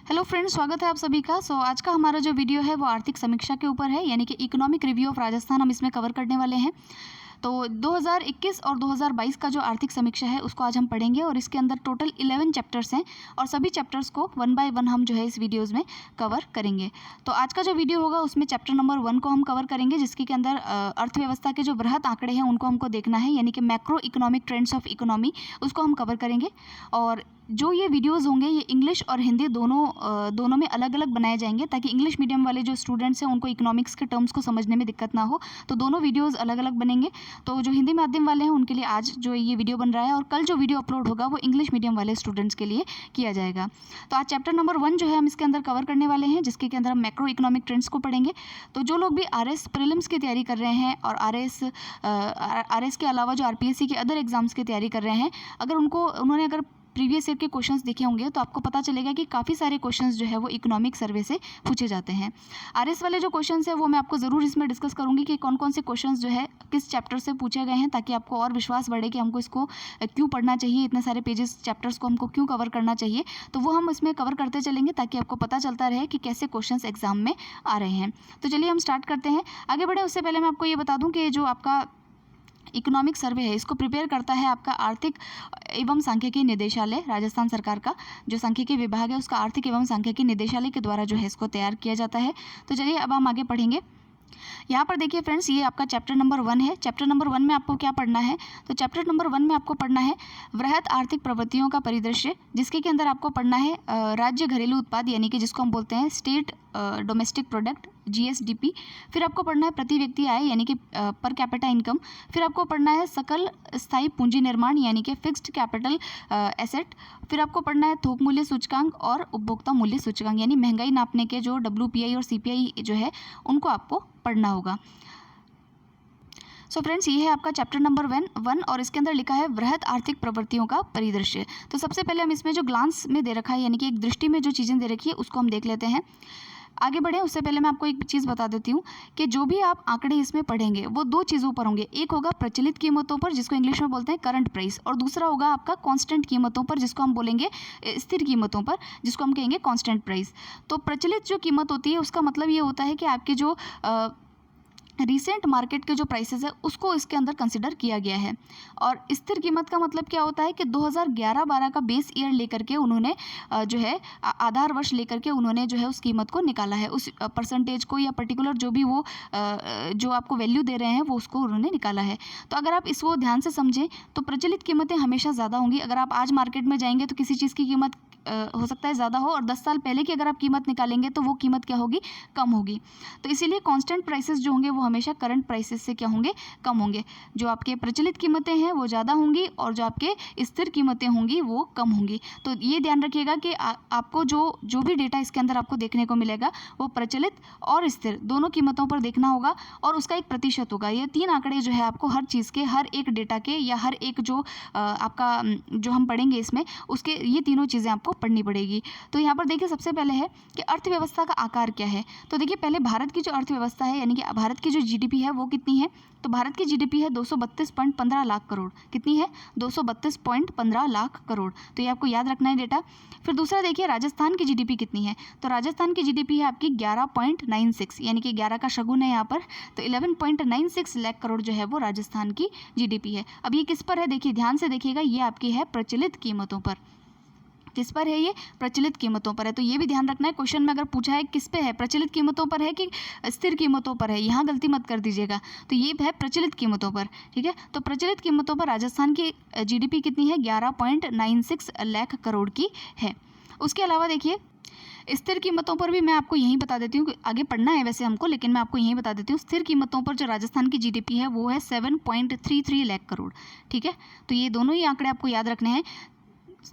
Hello friends, स्वागत है आप सभी का। आज का हमारा जो वीडियो है वो आर्थिक समीक्षा के ऊपर है, यानी कि इकोनॉमिक रिव्यू ऑफ राजस्थान हम इसमें कवर करने वाले हैं। तो 2021 और 2022 का जो आर्थिक समीक्षा है उसको आज हम पढ़ेंगे और इसके अंदर टोटल 11 चैप्टर्स हैं और सभी चैप्टर्स को वन बाय वन हम जो है इस वीडियोज़ में कवर करेंगे। तो आज का जो वीडियो होगा उसमें चैप्टर नंबर 1 को हम कवर करेंगे, जिसके के अंदर अर्थव्यवस्था के जो बृहत आंकड़े हैं उनको हमको देखना है, यानी कि macro economic trends of economy, उसको हम कवर करेंगे। और जो ये वीडियोज़ होंगे ये इंग्लिश और हिंदी दोनों में अलग अलग बनाए जाएंगे, ताकि इंग्लिश मीडियम वाले जो स्टूडेंट्स हैं उनको इकोनॉमिक्स के टर्म्स को समझने में दिक्कत ना हो। तो दोनों वीडियोज़ अलग अलग बनेंगे। तो जो हिंदी माध्यम वाले हैं उनके लिए आज जो ये वीडियो बन रहा है, और कल जो वीडियो अपलोड होगा वो इंग्लिश मीडियम वाले स्टूडेंट्स के लिए किया जाएगा। तो आज चैप्टर नंबर 1 जो है हम इसके अंदर कवर करने वाले हैं, जिसके के अंदर हम मैक्रो इकोनॉमिक ट्रेंड्स को पढ़ेंगे। तो जो लोग भी आरएस प्रीलिम्स की तैयारी कर रहे हैं और आरएस के अलावा जो आरपीएससी के अदर एग्जाम्स की तैयारी कर रहे हैं, अगर उन्होंने प्रीवियस ईयर के क्वेश्चंस देखे होंगे तो आपको पता चलेगा कि काफ़ी सारे क्वेश्चंस जो है वो इकोनॉमिक सर्वे से पूछे जाते हैं। आरएस वाले जो क्वेश्चंस है वो मैं आपको ज़रूर इसमें डिस्कस करूंगी कि कौन कौन से क्वेश्चंस जो है किस चैप्टर से पूछे गए हैं, ताकि आपको और विश्वास बढ़े कि हमको इसको क्यों पढ़ना चाहिए, इतने सारे पेजेस चैप्टर्स को हमको क्यों कवर करना चाहिए। तो वो हम इसमें कवर करते चलेंगे ताकि आपको पता चलता रहे कि कैसे क्वेश्चन एग्जाम में आ रहे हैं। तो चलिए हम स्टार्ट करते हैं। आगे बढ़े उससे पहले मैं आपको ये बता दूँ कि जो आपका इकोनॉमिक सर्वे है इसको प्रिपेयर करता है आपका आर्थिक एवं सांख्यिकी निदेशालय, राजस्थान सरकार का जो सांख्यिकी विभाग है उसका आर्थिक एवं सांख्यिकी निदेशालय के द्वारा जो है इसको तैयार किया जाता है। तो चलिए अब हम आगे पढ़ेंगे। यहाँ पर देखिए फ्रेंड्स, ये आपका चैप्टर नंबर 1 है। चैप्टर नंबर 1 में आपको क्या पढ़ना है? तो चैप्टर नंबर 1 में आपको पढ़ना है वृहत आर्थिक प्रवृत्तियों का परिदृश्य, जिसके के अंदर आपको पढ़ना है राज्य घरेलू उत्पाद, यानी कि जिसको हम बोलते हैं स्टेट डोमेस्टिक प्रोडक्ट, जीएसडीपी। फिर आपको पढ़ना है प्रति व्यक्ति आय, यानी कि पर कैपिटा इनकम। फिर आपको पढ़ना है सकल स्थायी पूंजी निर्माण, यानी कि फिक्स्ड कैपिटल एसेट। फिर आपको पढ़ना है थोक मूल्य सूचकांक और उपभोक्ता मूल्य सूचकांक, यानी महंगाई नापने के जो WPI और CPI जो है उनको आपको पढ़ना होगा। सो फ्रेंड्स, ये है आपका चैप्टर नंबर 1 और इसके अंदर लिखा है वृहत आर्थिक प्रवृत्तियों का परिदृश्य। तो सबसे पहले हम इसमें जो ग्लांस में दे रखा है, यानी कि एक दृष्टि में जो चीज़ें दे रखी है उसको हम देख लेते हैं। आगे बढ़े उससे पहले मैं आपको एक चीज़ बता देती हूँ कि जो भी आप आंकड़े इसमें पढ़ेंगे वो दो चीज़ों पर होंगे। एक होगा प्रचलित कीमतों पर, जिसको इंग्लिश में बोलते हैं करंट प्राइस, और दूसरा होगा आपका कांस्टेंट कीमतों पर, जिसको हम बोलेंगे स्थिर कीमतों पर, जिसको हम कहेंगे कांस्टेंट प्राइस। तो प्रचलित जो कीमत होती है उसका मतलब ये होता है कि आपके जो रिसेंट मार्केट के जो प्राइसेस है उसको इसके अंदर कंसिडर किया गया है। और स्थिर कीमत का मतलब क्या होता है कि 2011-12 का बेस ईयर लेकर के उन्होंने जो है आधार वर्ष लेकर के उन्होंने जो है उस कीमत को निकाला है, उस परसेंटेज को या पर्टिकुलर जो भी वो जो आपको वैल्यू दे रहे हैं वो उसको उन्होंने निकाला है। तो अगर आप इसको ध्यान से समझें तो प्रचलित कीमतें हमेशा ज़्यादा होंगी। अगर आप आज मार्केट में जाएंगे तो किसी चीज़ की कीमत हो सकता है ज़्यादा हो, और 10 साल पहले की अगर आप कीमत निकालेंगे तो वो कीमत क्या होगी? कम होगी। तो इसीलिए कांस्टेंट प्राइसेस जो होंगे वो हमेशा करंट प्राइसेस से क्या होंगे? कम होंगे। जो आपके प्रचलित कीमतें हैं वो ज़्यादा होंगी और जो आपके स्थिर कीमतें होंगी वो कम होंगी। तो ये ध्यान रखिएगा कि आपको जो भी डेटा इसके अंदर आपको देखने को मिलेगा वो प्रचलित और स्थिर दोनों कीमतों पर देखना होगा, और उसका एक प्रतिशत होगा। ये 3 आंकड़े जो है आपको हर चीज़ के, हर एक डेटा के या हर एक जो आपका जो हम पढ़ेंगे इसमें उसके ये तीनों चीज़ें आपको पढ़नी पड़ेगी। तो यहाँ पर देखिए सबसे पहले है कि अर्थव्यवस्था का आकार क्या है। तो देखिए पहले भारत की जो अर्थव्यवस्था है, यानी कि भारत की जो जीडीपी है वो कितनी है? तो भारत की जीडीपी है 232.15 लाख करोड़। कितनी है? 232.15 लाख करोड़। तो ये आपको याद रखना है डेटा। फिर दूसरा देखिए राजस्थान की जीडीपी कितनी है। तो राजस्थान की जीडीपी है आपकी 11.96, यानी कि 11 का शगुन है यहाँ पर, तो 11.96 लाख करोड़ जो है वो राजस्थान की जीडीपी है। अब ये किस पर है? देखिए ध्यान से देखिएगा, ये आपकी है प्रचलित कीमतों पर। किस पर है? ये प्रचलित कीमतों पर है। तो ये भी ध्यान रखना है, क्वेश्चन में अगर पूछा है किस पे है, प्रचलित कीमतों पर है कि स्थिर कीमतों पर है, यहाँ गलती मत कर दीजिएगा। तो ये है प्रचलित कीमतों पर, ठीक है। तो प्रचलित कीमतों पर राजस्थान की जीडीपी कितनी है? 11.96 लाख करोड़ की है। उसके अलावा देखिए स्थिर कीमतों पर भी मैं आपको यही बता देती हूँ, आगे पढ़ना है वैसे हमको, लेकिन मैं आपको यही बता देती हूँ। स्थिर कीमतों पर जो राजस्थान की जीडीपी है वो है 7.33 लाख करोड़, ठीक है। तो ये दोनों ही आंकड़े आपको याद रखने हैं।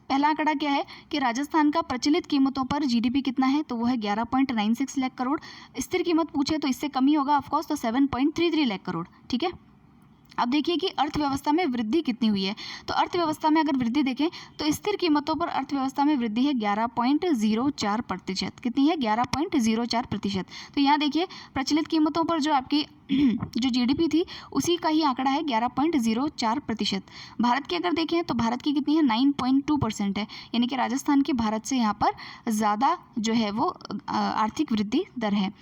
पहला आंकड़ा क्या है कि राजस्थान का प्रचलित कीमतों पर जीडीपी कितना है? तो वो है 11.96 लाख करोड़। स्थिर कीमत पूछे तो इससे कम ही होगा ऑफकोर्स, तो 7.33 लाख करोड़, ठीक है। अब देखिए कि अर्थव्यवस्था में वृद्धि कितनी हुई है। तो अर्थव्यवस्था में अगर वृद्धि देखें तो स्थिर कीमतों पर अर्थव्यवस्था में वृद्धि है 11.04%। कितनी है? 11.04%। तो यहाँ देखिए प्रचलित कीमतों पर जो आपकी जो जीडीपी थी उसी का ही आंकड़ा है 11.04%। भारत की अगर देखें तो भारत की कितनी है 9.2% है, यानी कि राजस्थान की भारत से यहाँ पर ज़्यादा जो है वो आर्थिक वृद्धि दर है।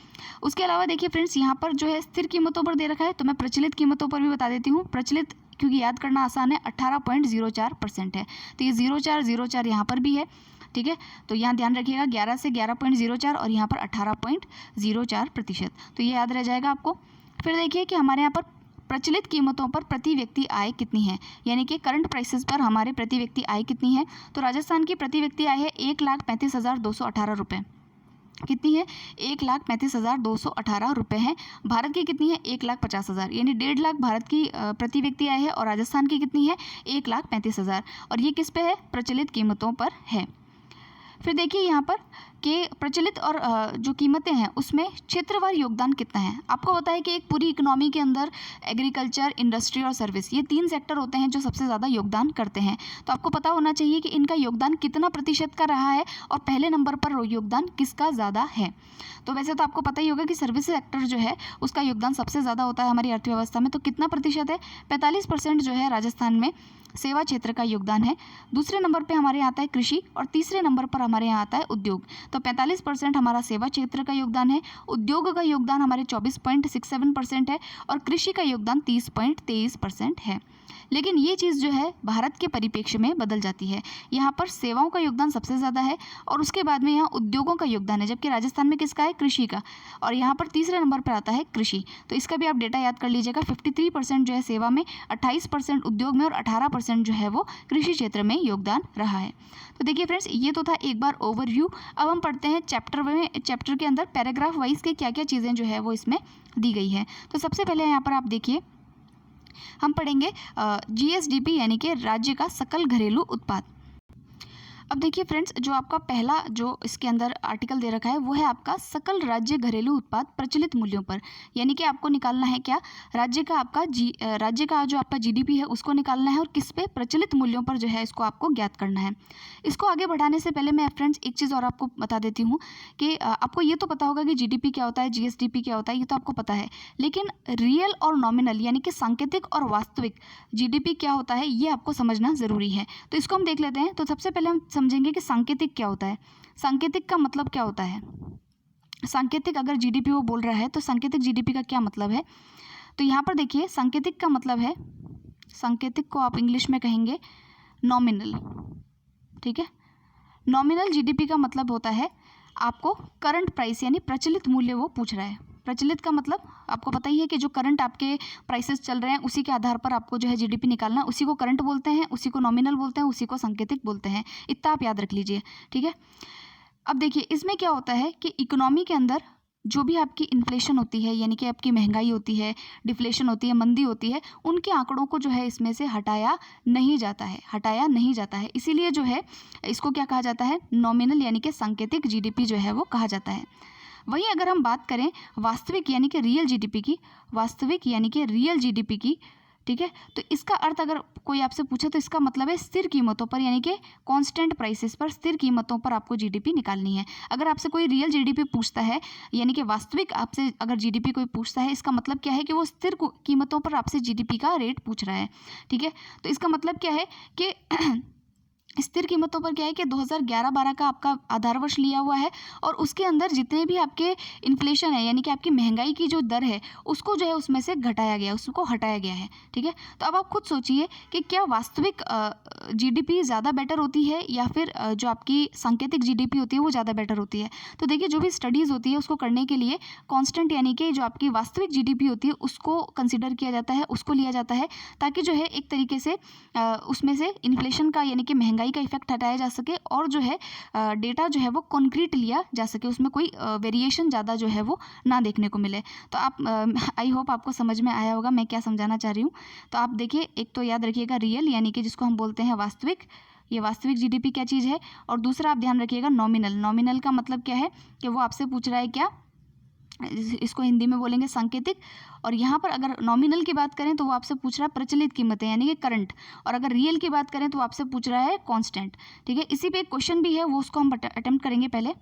उसके अलावा देखिए फ्रेंड्स, यहाँ पर जो है स्थिर कीमतों पर दे रखा है, तो मैं प्रचलित कीमतों पर भी बता देती हूँ। प्रचलित क्योंकि याद करना आसान है, 18.04% है, तो ये 0.4 यहाँ पर भी है, ठीक है। तो यहाँ ध्यान रखिएगा 11 से 11.04 और यहाँ पर 18.04%, तो ये याद रह जाएगा आपको। फिर देखिए कि हमारे यहाँ पर प्रचलित कीमतों पर प्रति व्यक्ति आय कितनी है, यानी कि करंट प्राइसेस पर हमारे प्रति व्यक्ति आय कितनी है। तो राजस्थान की प्रति व्यक्ति आय है 1,35,218 रुपये। कितनी है? 1,35,218 रुपये है। भारत की कितनी है? 1,50,000, यानी 1.5 लाख भारत की प्रति व्यक्ति आय है और राजस्थान की कितनी है? 1,35,000, और ये किस पे है? प्रचलित कीमतों पर है। फिर देखिए यहाँ पर कि प्रचलित और जो कीमतें हैं उसमें क्षेत्रवार योगदान कितना है। आपको पता है कि एक पूरी इकोनॉमी के अंदर एग्रीकल्चर, इंडस्ट्री और सर्विस, ये 3 सेक्टर होते हैं जो सबसे ज़्यादा योगदान करते हैं। तो आपको पता होना चाहिए कि इनका योगदान कितना प्रतिशत का रहा है और पहले नंबर पर योगदान किसका ज़्यादा है। तो वैसे तो आपको पता ही होगा कि सर्विस सेक्टर जो है उसका योगदान सबसे ज़्यादा होता है हमारी अर्थव्यवस्था में। तो कितना प्रतिशत है? 45% जो है राजस्थान में सेवा क्षेत्र का योगदान है। दूसरे नंबर पे हमारे यहाँ आता है कृषि और तीसरे नंबर पर हमारे यहाँ आता है उद्योग। तो 45% हमारा सेवा क्षेत्र का योगदान है, उद्योग का योगदान हमारे 24.67% है और कृषि का योगदान 30.23% है। लेकिन ये चीज़ जो है भारत के परिप्रेक्ष्य में बदल जाती है। यहाँ पर सेवाओं का योगदान सबसे ज़्यादा है और उसके बाद में यहाँ उद्योगों का योगदान है, जबकि राजस्थान में किसका है? कृषि का, और यहाँ पर तीसरे नंबर पर आता है कृषि। तो इसका भी आप डेटा याद कर लीजिएगा। 53% जो है सेवा में, 28% उद्योग में और 18% जो है वो कृषि क्षेत्र में योगदान रहा है। तो देखिए फ्रेंड्स, ये तो था एक बार ओवरव्यू। अब हम पढ़ते हैं चैप्टर के अंदर पैराग्राफ वाइज के क्या क्या चीज़ें जो है वो इसमें दी गई है। तो सबसे पहले यहाँ पर आप देखिए हम पढ़ेंगे जीएसडीपी, यानी कि राज्य का सकल घरेलू उत्पाद। अब देखिए फ्रेंड्स, जो आपका पहला जो इसके अंदर आर्टिकल दे रखा है वो है आपका सकल राज्य घरेलू उत्पाद प्रचलित मूल्यों पर, यानी कि आपको निकालना है क्या? राज्य का जो आपका जीडीपी है उसको निकालना है और किस पे? प्रचलित मूल्यों पर जो है इसको आपको ज्ञात करना है। इसको आगे बढ़ाने से पहले मैं फ्रेंड्स एक चीज़ और आपको बता देती हूँ कि आपको ये तो पता होगा कि जीडीपी क्या होता है, जीएसडीपी क्या होता है, ये तो आपको पता है, लेकिन रियल और नॉमिनल यानी कि सांकेतिक और वास्तविक जीडीपी क्या होता है ये आपको समझना ज़रूरी है। तो इसको हम देख लेते हैं। तो सबसे पहले हम समझेंगे कि सांकेतिक क्या होता है। सांकेतिक का मतलब क्या होता है? सांकेतिक अगर जीडीपी वो बोल रहा है तो सांकेतिक जीडीपी का क्या मतलब है? तो यहाँ पर देखिए सांकेतिक का मतलब है, सांकेतिक को आप इंग्लिश में कहेंगे नॉमिनल, ठीक है। नॉमिनल जीडीपी का मतलब होता है आपको करंट प्राइस यानी प्रचलित मूल्य वो पूछ रहा है। प्रचलित का मतलब आपको पता ही है कि जो करंट आपके प्राइसेस चल रहे हैं उसी के आधार पर आपको जो है जीडीपी निकालना है। उसी को करंट बोलते हैं, उसी को नॉमिनल बोलते हैं, उसी को सांकेतिक बोलते हैं। इतना आप याद रख लीजिए, ठीक है। अब देखिए इसमें क्या होता है कि इकोनॉमी के अंदर जो भी आपकी इन्फ्लेशन होती है, यानी कि आपकी महंगाई होती है, डिफ्लेशन होती है, मंदी होती है, उनके आंकड़ों को जो है इसमें से हटाया नहीं जाता है। इसीलिए जो है इसको क्या कहा जाता है? नॉमिनल यानी कि सांकेतिक जीडीपी जो है वो कहा जाता है। वहीं अगर हम बात करें वास्तविक यानी कि रियल जीडीपी की, ठीक है, तो इसका अर्थ अगर कोई आपसे पूछे तो इसका मतलब है स्थिर कीमतों पर, यानी कि कांस्टेंट प्राइसेस पर, स्थिर कीमतों पर आपको जीडीपी निकालनी है। अगर आपसे कोई रियल जीडीपी पूछता है, यानी कि वास्तविक आपसे अगर जीडीपी कोई पूछता है, इसका मतलब क्या है कि वो स्थिर कीमतों पर आपसे जीडीपी का रेट पूछ रहा है, ठीक है। तो इसका मतलब क्या है कि स्थिर कीमतों पर क्या है कि 2011-12 का आपका आधार वर्ष लिया हुआ है और उसके अंदर जितने भी आपके इन्फ्लेशन है यानी कि आपकी महंगाई की जो दर है उसको जो है उसमें से घटाया गया, उसको हटाया गया है, ठीक है। तो अब आप खुद सोचिए कि क्या वास्तविक जीडीपी ज़्यादा बेटर होती है या फिर जो आपकी सांकेतिक जीडीपी होती है वो ज़्यादा बेटर होती है। तो देखिए जो भी स्टडीज़ होती है उसको करने के लिए कॉन्स्टेंट यानी कि जो आपकी वास्तविक जीडीपी होती है उसको कंसिडर किया जाता है, उसको लिया जाता है, ताकि जो है एक तरीके से उसमें से इन्फ्लेशन का यानी कि महंगाई का इफेक्ट हटाया जा सके और जो है डेटा जो है वो कॉन्क्रीट लिया जा सके, उसमें कोई वेरिएशन ज़्यादा जो है वो ना देखने को मिले। तो आप आई होप आपको समझ में आया होगा मैं क्या समझाना चाह रही हूँ। तो आप देखिए एक तो याद रखिएगा रियल यानी कि जिसको हम बोलते हैं वास्तविक, ये वास्तविक जीडीपी क्या चीज़ है, और दूसरा आप ध्यान रखिएगा नॉमिनल का मतलब क्या है कि वो आपसे पूछ रहा है क्या, इसको हिंदी में बोलेंगे सांकेतिक। और यहाँ पर अगर नॉमिनल की बात करें तो वो आपसे पूछ रहा है प्रचलित कीमतें यानी कि करंट, और अगर रियल की बात करें तो वो आपसे पूछ रहा है कांस्टेंट, ठीक है। इसी पे एक क्वेश्चन भी है वो उसको हम अटेम्प्ट करेंगे पहले।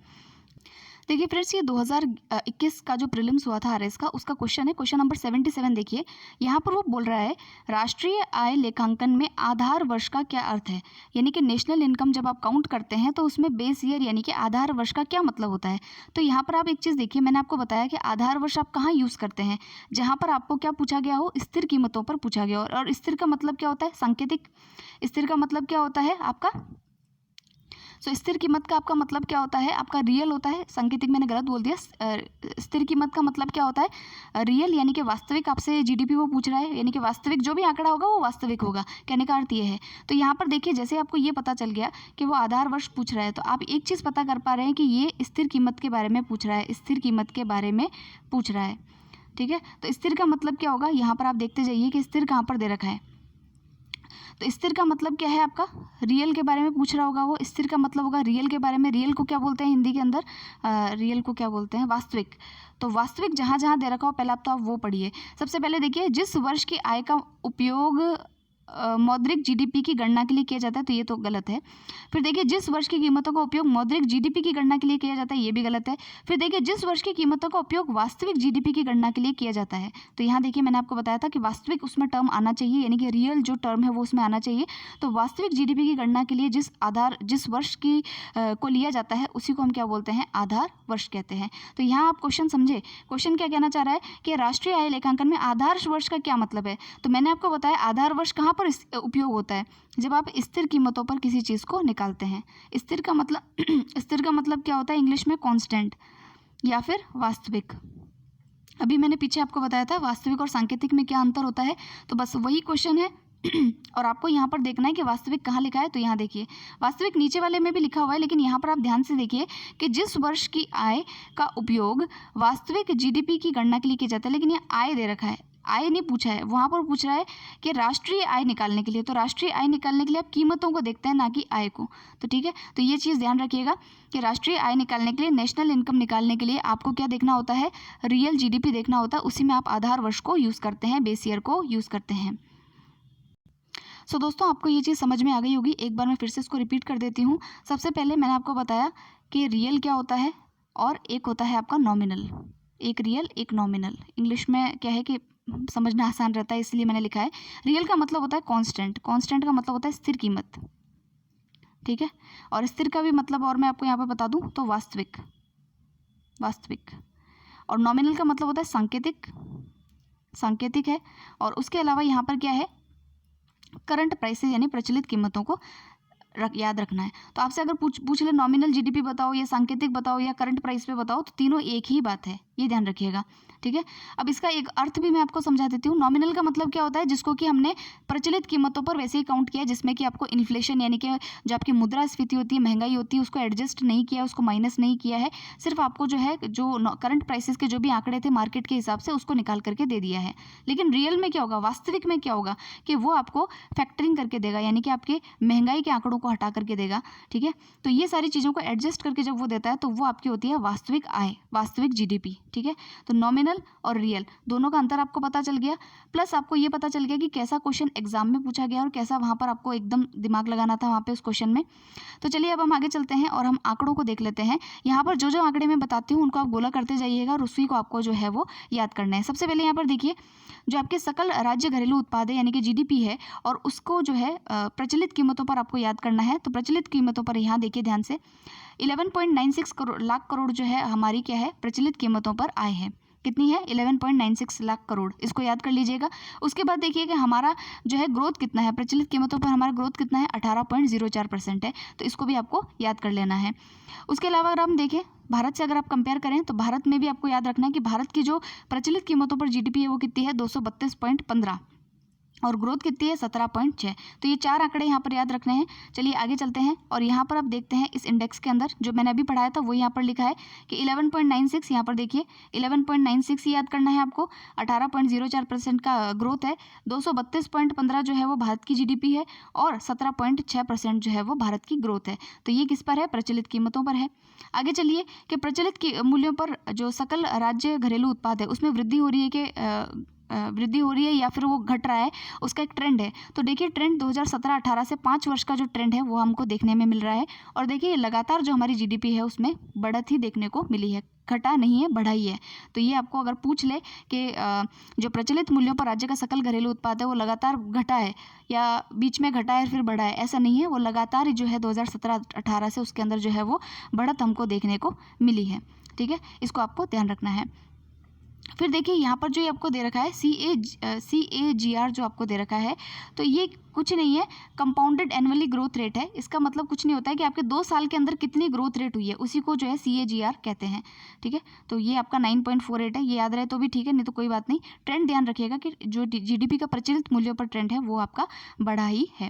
देखिए फ्रेंड्स, ये 2021 का जो प्रीलिम्स हुआ था आरएस का, उसका क्वेश्चन है, क्वेश्चन नंबर 77। देखिए यहाँ पर वो बोल रहा है राष्ट्रीय आय लेखांकन में आधार वर्ष का क्या अर्थ है। यानी कि नेशनल इनकम जब आप काउंट करते हैं तो उसमें बेस ईयर यानी कि आधार वर्ष का क्या मतलब होता है। तो यहाँ पर आप एक चीज़ देखिए, मैंने आपको बताया कि आधार वर्ष आप कहाँ यूज़ करते हैं, जहाँ पर आपको क्या पूछा गया हो, स्थिर कीमतों पर पूछा गया हो। और स्थिर का मतलब क्या होता है, सांकेतिक। स्थिर का मतलब क्या होता है आपका, स्थिर कीमत का आपका मतलब क्या होता है, आपका रियल होता है। सांकेतिक मैंने गलत बोल दिया। स्थिर कीमत का मतलब क्या होता है, रियल, यानी कि वास्तविक। आपसे जीडीपी वो पूछ रहा है, यानी कि वास्तविक जो भी आंकड़ा होगा वो वास्तविक होगा, कहने का अर्थ ये है। तो यहाँ पर देखिए, जैसे आपको ये पता चल गया कि वो आधार वर्ष पूछ रहा है, तो आप एक चीज़ पता कर पा रहे हैं कि ये स्थिर कीमत के बारे में पूछ रहा है, स्थिर कीमत के बारे में पूछ रहा है। ठीक है, तो स्थिर का मतलब क्या होगा, यहाँ पर आप देखते जाइए कि स्थिर कहाँ पर दे रखा है। तो स्थिर का मतलब क्या है आपका, रियल के बारे में पूछ रहा होगा वो। स्थिर का मतलब होगा रियल के बारे में। रियल को क्या बोलते हैं हिंदी के अंदर, रियल को क्या बोलते हैं, वास्तविक। तो वास्तविक जहाँ जहाँ दे रखा हो, पहले आप तो आप वो पढ़िए। सबसे पहले देखिए, जिस वर्ष की आय का उपयोग मौद्रिक जीडीपी की गणना के लिए किया जाता है, तो ये तो गलत है। फिर देखिए, जिस वर्ष की कीमतों का उपयोग मौद्रिक जीडीपी की गणना के लिए किया जाता है, ये भी गलत है। फिर देखिए, जिस वर्ष की कीमतों का उपयोग वास्तविक जीडीपी की गणना के लिए किया जाता है, तो यहाँ देखिए मैंने आपको बताया था कि वास्तविक उसमें टर्म आना चाहिए, यानी कि रियल जो टर्म है वो उसमें आना चाहिए। तो वास्तविक जीडीपी की गणना के लिए जिस वर्ष की को लिया जाता है, उसी को हम क्या बोलते हैं, आधार वर्ष कहते हैं। तो यहाँ आप क्वेश्चन समझे, क्वेश्चन क्या कहना चाह रहा है कि राष्ट्रीय आय लेखांकन में आधार वर्ष का क्या मतलब है। तो मैंने आपको बताया आधार वर्ष कहाँ पर उपयोग होता है, जब आप स्थिर कीमतों पर किसी चीज़ को निकालते हैं। स्थिर का मतलब स्थिर का मतलब क्या होता है इंग्लिश में, कांस्टेंट या फिर वास्तविक। अभी मैंने पीछे आपको बताया था वास्तविक और सांकेतिक में क्या अंतर होता है, तो बस वही क्वेश्चन है। और आपको यहाँ पर देखना है कि वास्तविक कहाँ लिखा है। तो यहाँ देखिए, वास्तविक नीचे वाले में भी लिखा हुआ है, लेकिन यहाँ पर आप ध्यान से देखिए कि जिस वर्ष की आय का उपयोग वास्तविक जीडीपी की गणना के लिए किया जाता है, लेकिन ये आय दे रखा है, आय नहीं पूछा है। वहाँ पर पूछ रहा है कि राष्ट्रीय आय निकालने के लिए, तो राष्ट्रीय आय निकालने के लिए आप कीमतों को देखते हैं, ना कि आय को। तो ठीक है, तो ये चीज़ ध्यान रखिएगा कि राष्ट्रीय आय निकालने के लिए, नेशनल इनकम निकालने के लिए आपको क्या देखना होता है, रियल जीडीपी देखना होता है। उसी में आप आधार वर्ष को यूज़ करते हैं, बेस ईयर को यूज़ करते हैं। दोस्तों, आपको ये चीज़ समझ में आ गई होगी। एक बार मैं फिर से इसको रिपीट कर देती हूँ। सबसे पहले मैंने आपको बताया कि रियल क्या होता है और एक होता है आपका नॉमिनल। एक रियल, एक नॉमिनल। इंग्लिश में क्या है कि समझना आसान रहता है, इसलिए मैंने लिखा है। रियल का मतलब होता है कांस्टेंट, कांस्टेंट का मतलब होता है स्थिर कीमत। ठीक है, और स्थिर का भी मतलब और मैं आपको यहाँ पर बता दूँ तो वास्तविक, वास्तविक। और नॉमिनल का मतलब होता है सांकेतिक, सांकेतिक है। और उसके अलावा यहाँ पर क्या है, करंट प्राइसेस यानी प्रचलित कीमतों को याद रखना है। तो आपसे अगर पूछ ले नॉमिनल जीडीपी बताओ या सांकेतिक बताओ या करंट प्राइस पे बताओ, तो तीनों एक ही बात है, ये ध्यान रखिएगा। ठीक है, अब इसका एक अर्थ भी मैं आपको समझा देती हूँ। नॉमिनल का मतलब क्या होता है, जिसको कि हमने प्रचलित कीमतों पर वैसे ही काउंट किया, जिसमें कि आपको इन्फ्लेशन यानी कि जो आपकी मुद्रास्फीति होती है, महंगाई होती है, उसको एडजस्ट नहीं किया, उसको माइनस नहीं किया है। सिर्फ आपको जो है, जो करंट प्राइसेस के जो भी आंकड़े थे मार्केट के हिसाब से, उसको निकाल करके दे दिया है। लेकिन रियल में क्या होगा, वास्तविक में क्या होगा कि वो आपको फैक्टरिंग करके देगा, यानी कि आपके महंगाई के आंकड़ों को हटा करके देगा। ठीक है, तो ये सारी चीज़ों को एडजस्ट करके जब वो देता है, तो वो आपकी होती है वास्तविक आय, वास्तविक जीडीपी। ठीक है, तो नॉमिनल और रियल दोनों का अंतर आपको पता चल गया। प्लस आपको ये पता चल गया कि कैसा क्वेश्चन एग्जाम में पूछा गया और कैसा वहाँ पर आपको एकदम दिमाग लगाना था वहाँ पे उस क्वेश्चन में। तो चलिए अब हम आगे चलते हैं और हम आंकड़ों को देख लेते हैं। यहाँ पर जो जो आंकड़े मैं बताती हूँ उनको आप गोला करते जाइएगा और उसी को आपको जो है वो याद करना है। सबसे पहले यहाँ पर देखिए, जो आपके सकल राज्य घरेलू उत्पाद है यानी कि जीडीपी है, और उसको जो है प्रचलित कीमतों पर आपको याद करना है। तो प्रचलित कीमतों पर यहाँ देखिए ध्यान से, 11.96 लाख करोड़ जो है हमारी क्या है, प्रचलित कीमतों पर आय है। कितनी है, 11.96 लाख करोड़, इसको याद कर लीजिएगा। उसके बाद देखिए कि हमारा जो है ग्रोथ कितना है, प्रचलित कीमतों पर हमारा ग्रोथ कितना है, 18.04% है। तो इसको भी आपको याद कर लेना है। उसके अलावा अगर हम देखें भारत से, अगर आप कंपेयर करें, तो भारत में भी आपको याद रखना है कि भारत की जो प्रचलित कीमतों पर जीडीपी है वो कितनी है, 232.15, और ग्रोथ कितनी है, 17.6। तो ये चार आंकड़े यहाँ पर याद रखने हैं। चलिए आगे चलते हैं और यहाँ पर आप देखते हैं इस इंडेक्स के अंदर जो मैंने अभी पढ़ाया था वो यहाँ पर लिखा है कि 11.96, यहाँ पर देखिए 11.96 ही याद करना है आपको। 18.04% का ग्रोथ है, 232.15 जो है वो भारत की जीडीपी है, और 17.6% जो है वो भारत की ग्रोथ है। तो ये किस पर है, प्रचलित कीमतों पर है। आगे चलिए कि प्रचलित मूल्यों पर जो सकल राज्य घरेलू उत्पाद है उसमें वृद्धि हो रही है कि वृद्धि हो रही है या फिर वो घट रहा है, उसका एक ट्रेंड है। तो देखिए ट्रेंड 2017-18 से 5 वर्ष का जो ट्रेंड है वो हमको देखने में मिल रहा है। और देखिए लगातार जो हमारी जीडीपी है उसमें बढ़त ही देखने को मिली है, घटा नहीं है, बढ़ा ही है। तो ये आपको अगर पूछ ले कि जो प्रचलित मूल्यों पर राज्य का सकल घरेलू उत्पाद है वो लगातार घटा है या बीच में घटा है फिर बढ़ा है, ऐसा नहीं है, वो लगातार ही जो है 2017-18 से उसके अंदर जो है वो बढ़त हमको देखने को मिली है। ठीक है, इसको आपको ध्यान रखना है। फिर देखिए यहाँ पर जो ये आपको दे रखा है CAGR जो आपको दे रखा है, तो ये कुछ नहीं है, कंपाउंडेड एनुअली ग्रोथ रेट है। इसका मतलब कुछ नहीं होता है कि आपके 2 साल के अंदर कितनी ग्रोथ रेट हुई है, उसी को जो है CAGR कहते हैं। ठीक है, तो ये आपका 9.48 है, ये याद रहे तो भी ठीक है, नहीं तो कोई बात नहीं। ट्रेंड ध्यान रखिएगा कि जो GDP का प्रचलित मूल्यों पर ट्रेंड है वो आपका बढ़ा ही है।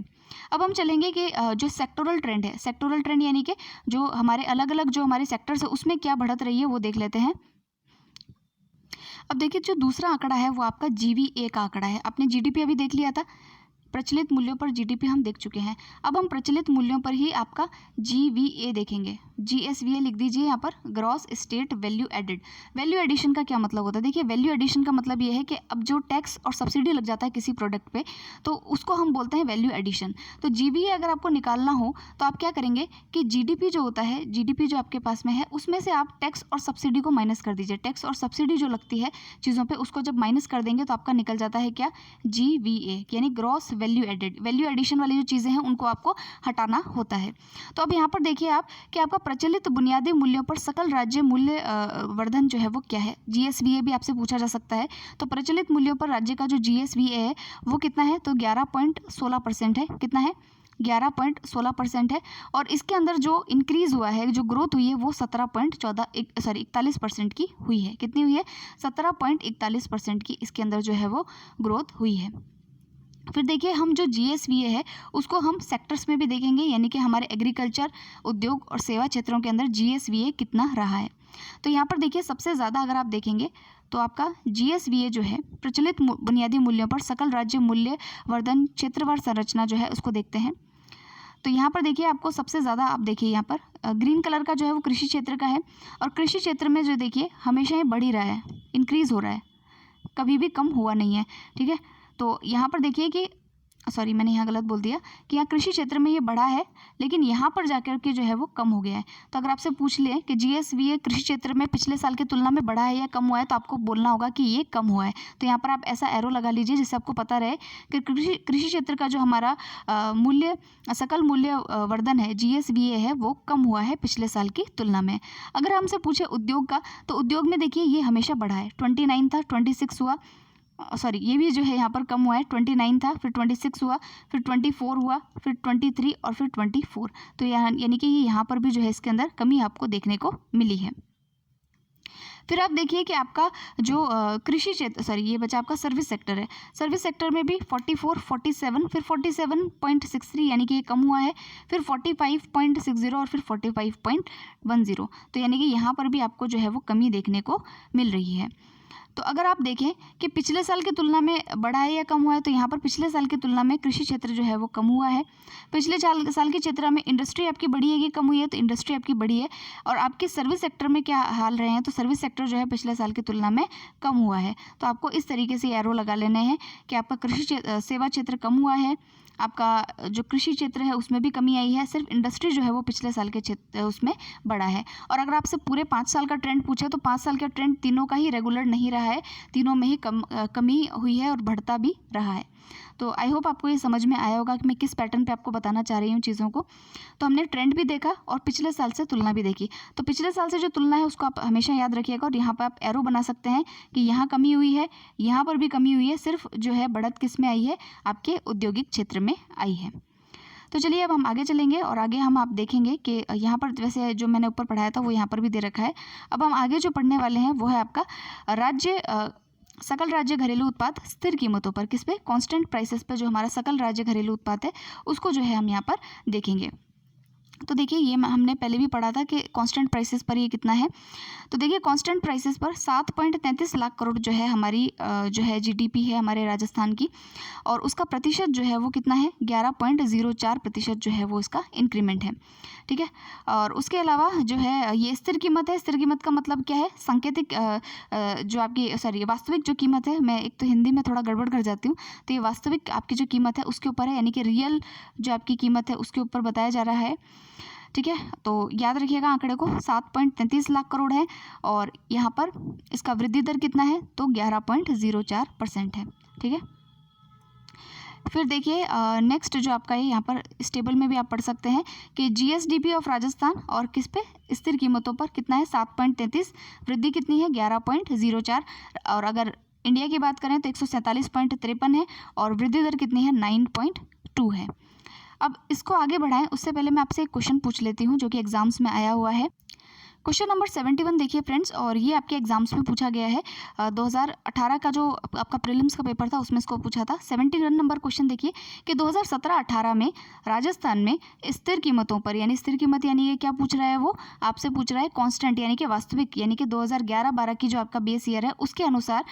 अब हम चलेंगे कि जो सेक्टोरल ट्रेंड है, सेक्टोरल ट्रेंड यानी कि जो हमारे अलग अलग जो हमारे सेक्टर्स है उसमें क्या बढ़त रही है वो देख लेते हैं। अब देखिए जो दूसरा आंकड़ा है वो आपका GVA का आंकड़ा है। आपने GDP अभी देख लिया था, प्रचलित मूल्यों पर GDP हम देख चुके हैं। अब हम प्रचलित मूल्यों पर ही आपका GVA देखेंगे। GSVA लिख दीजिए यहाँ पर, gross state value added. Value addition का क्या मतलब होता है? देखिए वैल्यू एडिशन का मतलब ये है कि अब जो टैक्स और सब्सिडी लग जाता है किसी प्रोडक्ट पे, तो उसको हम बोलते हैं वैल्यू एडिशन। तो GVA अगर आपको निकालना हो तो आप क्या करेंगे कि GDP जो होता है, GDP जो आपके पास में है उसमें से आप टैक्स और सब्सिडी को माइनस कर दीजिए। टैक्स और सब्सिडी जो लगती है चीज़ों पर, उसको जब माइनस कर देंगे तो आपका निकल जाता है क्या? GVA, यानी gross value added. Value addition वाली जो चीज़ें हैं उनको आपको हटाना होता है। तो अब यहाँ पर देखिए आप कि आपका प्रचलित बुनियादी मूल्यों पर सकल राज्य मूल्य वर्धन जो है वो क्या है? GSVA भी आपसे पूछा जा सकता है। तो प्रचलित मूल्यों पर राज्य का जो GSVA है वो कितना है? तो 11.16% है। कितना है? 11.16% है। और इसके अंदर जो इंक्रीज हुआ है, जो ग्रोथ हुई है वो 41% की हुई है। कितनी हुई है? 17.41% की इसके अंदर जो है वो ग्रोथ हुई है। फिर देखिए हम जो GSVA है उसको हम सेक्टर्स में भी देखेंगे, यानी कि हमारे एग्रीकल्चर, उद्योग और सेवा क्षेत्रों के अंदर GSVA कितना रहा है। तो यहाँ पर देखिए सबसे ज़्यादा अगर आप देखेंगे तो आपका GSVA जो है प्रचलित बुनियादी मूल्यों पर सकल राज्य मूल्य वर्धन क्षेत्रवार संरचना जो है उसको देखते हैं। तो यहाँ पर देखिए आपको सबसे ज़्यादा, आप देखिए यहाँ पर ग्रीन कलर का जो है वो कृषि क्षेत्र का है। और कृषि क्षेत्र में जो देखिए हमेशा ये बढ़ ही रहा है, इंक्रीज़ हो रहा है, कभी भी कम हुआ नहीं है। ठीक है, तो यहाँ पर देखिए कि सॉरी मैंने यहाँ गलत बोल दिया कि यहाँ कृषि क्षेत्र में ये बढ़ा है, लेकिन यहाँ पर जाकर के जो है वो कम हो गया है। तो अगर आपसे पूछ लें कि GSVA कृषि क्षेत्र में पिछले साल की तुलना में बढ़ा है या कम हुआ है, तो आपको बोलना होगा कि ये कम हुआ है। तो यहाँ पर आप ऐसा एरो लगा लीजिए जिससे आपको पता रहे कि कृषि क्षेत्र का जो हमारा सकल मूल्य वर्धन है, GSVA है, वो कम हुआ है पिछले साल की तुलना में। अगर हमसे पूछे उद्योग का, तो उद्योग में देखिए ये हमेशा बढ़ा है। 29 था, 26 हुआ, सॉरी ये भी जो है यहाँ पर कम हुआ है। 29 था, फिर 26 हुआ, फिर 24 हुआ, फिर 23 और फिर 24। तो यानी कि यहाँ पर भी जो है इसके अंदर कमी आपको देखने को मिली है। फिर आप देखिए कि आपका जो कृषि क्षेत्र, सॉरी ये बचा आपका सर्विस सेक्टर है। सर्विस सेक्टर में भी 44, 47, फिर 47.63 यानी कि ये कम हुआ है, फिर 45.60 और फिर 45.10। तो यानी कि यहाँ पर भी आपको जो है वो कमी देखने को मिल रही है। तो अगर आप देखें कि पिछले साल की तुलना में बढ़ा है या कम हुआ है, तो यहाँ पर पिछले साल की तुलना में कृषि क्षेत्र जो है वो कम हुआ है। पिछले साल के क्षेत्र में इंडस्ट्री आपकी बढ़ी है कि कम हुई है? तो इंडस्ट्री आपकी बढ़ी है। और आपके सर्विस सेक्टर में क्या हाल रहे हैं? तो सर्विस सेक्टर जो है पिछले साल की तुलना में कम हुआ है। तो आपको इस तरीके से एरो लगा लेने हैं कि आपका कृषि सेवा क्षेत्र कम हुआ है, आपका जो कृषि क्षेत्र है उसमें भी कमी आई है, सिर्फ इंडस्ट्री जो है वो पिछले साल के क्षेत्र उसमें बढ़ा है। और अगर आपसे पूरे 5 साल का ट्रेंड पूछे तो 5 साल का ट्रेंड तीनों का ही रेगुलर नहीं रहा है, तीनों में ही कमी हुई है और बढ़ता भी रहा है। तो आई होप आपको ये समझ में आया होगा कि मैं किस पैटर्न पे आपको बताना चाह रही हूँ चीज़ों को। तो हमने ट्रेंड भी देखा और पिछले साल से तुलना भी देखी। तो पिछले साल से जो तुलना है उसको आप हमेशा याद रखिएगा और यहाँ पर आप एरो बना सकते हैं कि यहाँ कमी हुई है, यहाँ पर भी कमी हुई है, सिर्फ जो है बढ़त किस में आई है? आपके औद्योगिक क्षेत्र में आई है। तो चलिए अब हम आगे चलेंगे और आगे हम आप देखेंगे कि यहाँ पर वैसे जो मैंने ऊपर पढ़ाया था वो यहाँ पर भी दे रखा है। अब हम आगे जो पढ़ने वाले हैं वो है आपका सकल राज्य घरेलू उत्पाद स्थिर कीमतों पर, किस पे? कांस्टेंट प्राइसेस पे जो हमारा सकल राज्य घरेलू उत्पाद है उसको जो है हम यहाँ पर देखेंगे। तो देखिए ये हमने पहले भी पढ़ा था कि कांस्टेंट प्राइसेस पर ये कितना है। तो देखिए कांस्टेंट प्राइसेस पर 7.33 लाख करोड़ जो है हमारी जो है जीडीपी है हमारे राजस्थान की, और उसका प्रतिशत जो है वो कितना है 11.04% जो है वो इसका इंक्रीमेंट है। ठीक है, और उसके अलावा जो है ये स्थिर कीमत है। स्थिर कीमत का मतलब क्या है, सांकेतिक जो आपकी वास्तविक जो कीमत है, मैं एक तो हिंदी में थोड़ा गड़बड़ कर जाती हूँ, तो ये वास्तविक आपकी जो कीमत है उसके ऊपर है, यानी कि रियल जो आपकी कीमत है उसके ऊपर बताया जा रहा है। ठीक है, तो याद रखिएगा आंकड़े को, 7.33 लाख करोड़ है, और यहाँ पर इसका वृद्धि दर कितना है तो 11.04% है। ठीक है, फिर देखिए नेक्स्ट जो आपका है यहाँ पर इस टेबल में भी आप पढ़ सकते हैं कि जीएसडीपी ऑफ राजस्थान और किस पे, स्थिर कीमतों पर कितना है 7.33, वृद्धि कितनी है 11.04, और अगर इंडिया की बात करें तो 147.53 है, और वृद्धि दर कितनी है 9.2 है। अब इसको आगे बढ़ाएं उससे पहले मैं आपसे एक क्वेश्चन पूछ लेती हूँ जो कि एग्जाम्स में आया हुआ है। क्वेश्चन नंबर 71 देखिए फ्रेंड्स, और ये आपके एग्जाम्स में पूछा गया है। 2018 का जो आपका प्रीलिम्स का पेपर था उसमें इसको पूछा था। 71 नंबर क्वेश्चन देखिए कि 2017-18 में राजस्थान में स्थिर कीमतों पर, यानी स्थिर कीमत यानी ये क्या पूछ रहा है, वो आपसे पूछ रहा है कांस्टेंट यानी कि वास्तविक, यानी कि 2011-12 की जो आपका बेस ईयर है उसके अनुसार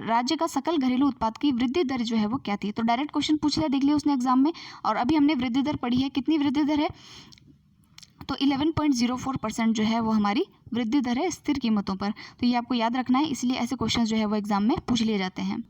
राज्य का सकल घरेलू उत्पाद की वृद्धि दर जो है वो क्या थी। तो डायरेक्ट क्वेश्चन पूछ लिया, देख लिया उसने एग्जाम में, और अभी हमने वृद्धि दर पढ़ी है, कितनी वृद्धि दर है तो 11.04% जो है वो हमारी वृद्धि दर है स्थिर कीमतों पर। तो ये आपको याद रखना है, इसलिए ऐसे क्वेश्चन जो है वो एग्जाम में पूछ लिए जाते हैं।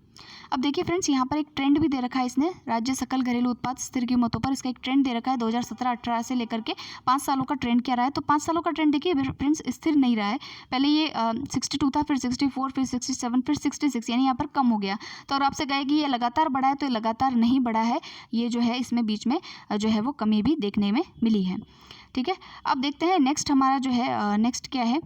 अब देखिए फ्रेंड्स यहाँ पर एक ट्रेंड भी दे रखा है इसने, राज्य सकल घरेलू उत्पाद स्थिर कीमतों पर, इसका एक ट्रेंड दे रखा है 2017-18 से लेकर के 5 सालों का ट्रेंड क्या रहा है। तो 5 सालों का ट्रेंड देखिए फ्रेंड्स स्थिर नहीं रहा है, पहले ये 62 था, फिर 64, फिर 67, फिर 66, यानी यहाँ पर कम हो गया। तो और आपसे कहे कि ये लगातार बढ़ा है, तो ये लगातार नहीं बढ़ा है, ये जो है इसमें बीच में जो है वो कमी भी देखने में मिली है। ठीक है, अब देखते हैं नेक्स्ट हमारा जो है नेक्स्ट क्या है।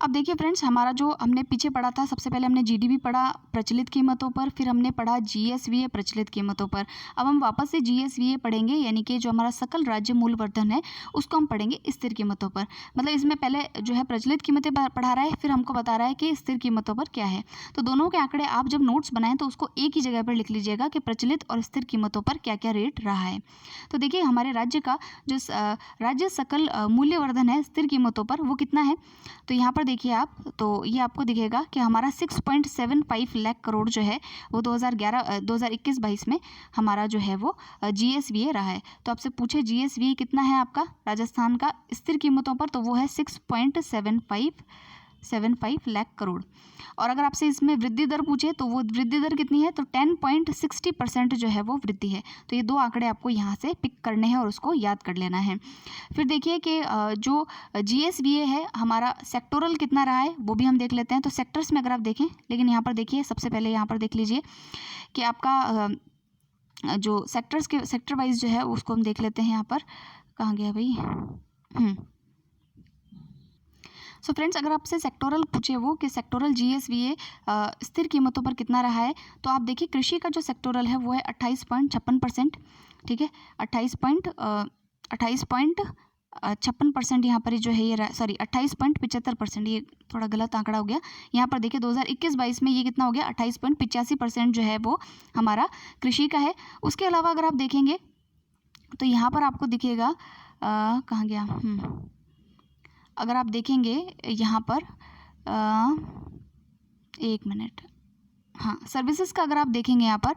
अब देखिए फ्रेंड्स हमारा जो हमने पीछे पढ़ा था, सबसे पहले हमने जीडीपी पढ़ा प्रचलित कीमतों पर, फिर हमने पढ़ा जीएसवीए प्रचलित कीमतों पर। अब हम वापस से जीएसवीए पढ़ेंगे, यानी कि जो हमारा सकल राज्य मूल वर्धन है उसको हम पढ़ेंगे स्थिर कीमतों पर। मतलब इसमें पहले जो है प्रचलित कीमतें पढ़ा रहा है, फिर हमको बता रहा है कि स्थिर कीमतों पर क्या है। तो दोनों के आंकड़े आप जब नोट्स बनाएं तो उसको एक ही जगह पर लिख लीजिएगा कि प्रचलित और स्थिर कीमतों पर क्या क्या रेट रहा है। तो देखिए हमारे राज्य का जो राज्य सकल मूल्यवर्धन है स्थिर कीमतों पर वो कितना है, तो यहाँ पर देखिए आप, तो ये आपको दिखेगा कि हमारा 6.75 लाख करोड़ जो है वो 2021-22 में हमारा जो है वो जीएसवीए रहा है। तो आपसे पूछे जीएसवीए कितना है आपका राजस्थान का स्थिर कीमतों पर, तो वो है 6.75 लाख करोड़। और अगर आपसे इसमें वृद्धि दर पूछे तो वो वृद्धि दर कितनी है, तो 10.60% जो है वो वृद्धि है। तो ये दो आंकड़े आपको यहाँ से पिक करने हैं और उसको याद कर लेना है। फिर देखिए कि जो जीएसवीए है हमारा सेक्टोरल कितना रहा है वो भी हम देख लेते हैं। तो सेक्टर्स में अगर आप देखें, लेकिन यहाँ पर देखिए सबसे पहले यहाँ पर देख लीजिए कि आपका जो सेक्टर्स के सेक्टर वाइज जो है उसको हम देख लेते हैं। यहाँ पर कहाँ गया भाई, सो फ्रेंड्स अगर आपसे सेक्टोरल पूछे वो कि सेक्टोरल जीएसवीए स्थिर कीमतों पर कितना रहा है, तो आप देखिए कृषि का जो सेक्टोरल है वो है 28.56%। ठीक है, 28.56% यहाँ पर जो है ये 28.75%, ये थोड़ा गलत आंकड़ा हो गया। यहाँ पर देखिए 2021-22 में ये कितना हो गया 28.85% जो है वो हमारा कृषि का है। उसके अलावा अगर आप देखेंगे तो यहाँ पर आपको दिखेगा कहाँ गया, अगर आप देखेंगे यहाँ पर एक मिनट, हाँ सर्विसेज का अगर आप देखेंगे यहाँ पर,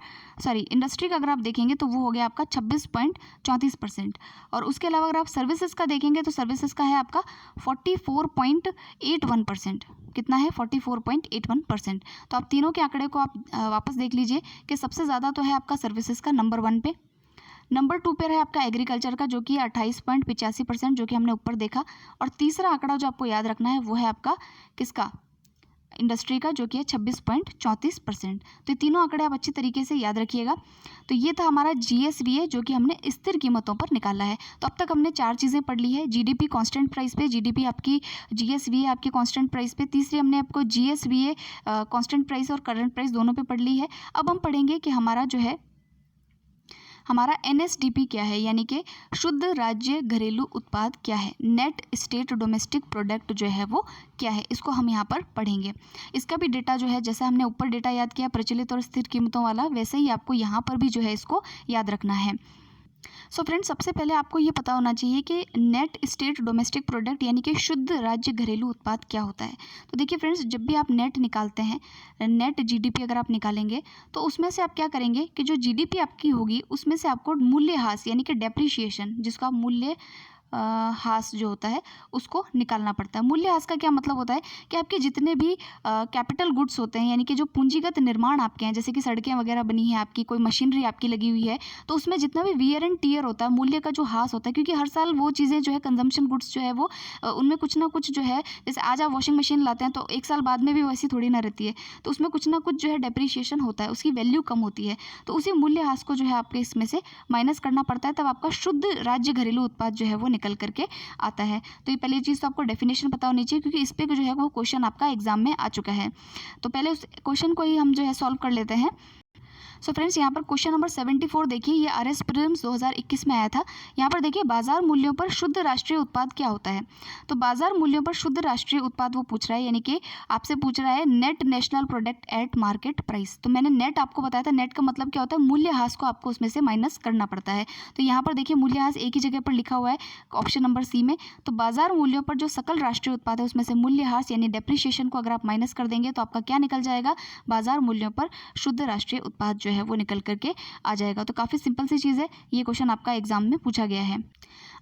इंडस्ट्री का अगर आप देखेंगे तो वो हो गया आपका 26.34%। और उसके अलावा अगर आप सर्विसेज का देखेंगे तो सर्विसेज का है आपका 44.81%। कितना है 44.81%। तो आप तीनों के आंकड़े को आप वापस देख लीजिए कि सबसे ज़्यादा तो है आपका सर्विसेज का नंबर 1 पे, नंबर 2 पर है आपका एग्रीकल्चर का जो कि 28.85%, जो कि हमने ऊपर देखा। और तीसरा आंकड़ा जो आपको याद रखना है वो है आपका किसका, इंडस्ट्री का, जो कि है 26.34%। तो ये तीनों आंकड़े आप अच्छी तरीके से याद रखिएगा। तो ये था हमारा जीएसवीए जो कि हमने स्थिर कीमतों पर निकाला है। तो अब तक हमने 4 चीज़ें पढ़ ली है, जीडीपी कांस्टेंट प्राइस पे, जीडीपी आपकी, जीएसवीए आपकी कांस्टेंट प्राइस पे, तीसरी हमने आपको जीएसवीए कांस्टेंट प्राइस और करंट प्राइस दोनों पे पढ़ ली है। अब हम पढ़ेंगे कि हमारा जो है हमारा एनएसडीपी क्या है, यानी कि शुद्ध राज्य घरेलू उत्पाद क्या है, नेट स्टेट डोमेस्टिक प्रोडक्ट जो है वो क्या है, इसको हम यहाँ पर पढ़ेंगे। इसका भी डेटा जो है, जैसा हमने ऊपर डेटा याद किया प्रचलित और स्थिर कीमतों वाला, वैसे ही आपको यहाँ पर भी जो है इसको याद रखना है। सो फ्रेंड्स, सबसे पहले आपको ये पता होना चाहिए कि नेट स्टेट डोमेस्टिक प्रोडक्ट यानी कि शुद्ध राज्य घरेलू उत्पाद क्या होता है। तो देखिए फ्रेंड्स, जब भी आप नेट निकालते हैं, नेट जीडीपी अगर आप निकालेंगे, तो उसमें से आप क्या करेंगे कि जो जीडीपी आपकी होगी उसमें से आपको मूल्यह्रास यानी कि डेप्रिशिएशन, जिसका मूल्य ह्रास जो होता है उसको निकालना पड़ता है। मूल्यह्रास का क्या मतलब होता है कि आपके जितने भी कैपिटल गुड्स होते हैं, यानी कि जो पूंजीगत निर्माण आपके हैं, जैसे कि सड़कें वगैरह बनी हैं आपकी, कोई मशीनरी आपकी लगी हुई है, तो उसमें जितना भी वियर एंड टीयर होता है, मूल्य का जो ह्रास होता है, क्योंकि हर साल वो चीज़ें जो है कंजम्पशन गुड्स जो है वो उनमें कुछ ना कुछ जो है, जैसे आज आप वॉशिंग मशीन लाते हैं तो एक साल बाद में भी वैसी थोड़ी ना रहती है, तो उसमें कुछ ना कुछ जो है डेप्रिशिएशन होता है, उसकी वैल्यू कम होती है। तो उसी मूल्यह्रास को जो है आपके इसमें से माइनस करना पड़ता है, तब आपका शुद्ध राज्य घरेलू उत्पाद जो है वो निकल करके आता है। तो ये पहली चीज़ तो आपको डेफिनेशन पता होनी चाहिए, क्योंकि इस पे जो है वो क्वेश्चन आपका एग्जाम में आ चुका है। तो पहले उस क्वेश्चन को ही हम जो है सॉल्व कर लेते हैं। सो फ्रेंड्स, यहाँ पर क्वेश्चन नंबर 74 देखिए, ये आरएस प्रीलिम्स 2021 में आया था। यहाँ पर देखिए, बाजार मूल्यों पर शुद्ध राष्ट्रीय उत्पाद क्या होता है। तो बाजार मूल्यों पर शुद्ध राष्ट्रीय उत्पाद वो पूछ रहा है, यानी कि आपसे पूछ रहा है net national product at market price. तो मैंने नेट आपको बताया था, नेट का मतलब क्या होता है, मूल्यह्रास को आपको उसमें से माइनस करना पड़ता है। तो यहाँ पर देखिए, मूल्यह्रास एक ही जगह पर लिखा हुआ है, ऑप्शन नंबर सी में। तो बाजार मूल्यों पर जो सकल राष्ट्रीय उत्पाद है उसमें से मूल्यह्रास यानी डेप्रिशिएशन को अगर आप माइनस कर देंगे तो आपका क्या निकल जाएगा, बाजार मूल्यों पर शुद्ध राष्ट्रीय उत्पाद जो है वो निकल करके आ जाएगा। तो काफ़ी सिंपल सी चीज़ है, ये क्वेश्चन आपका एग्जाम में पूछा गया है।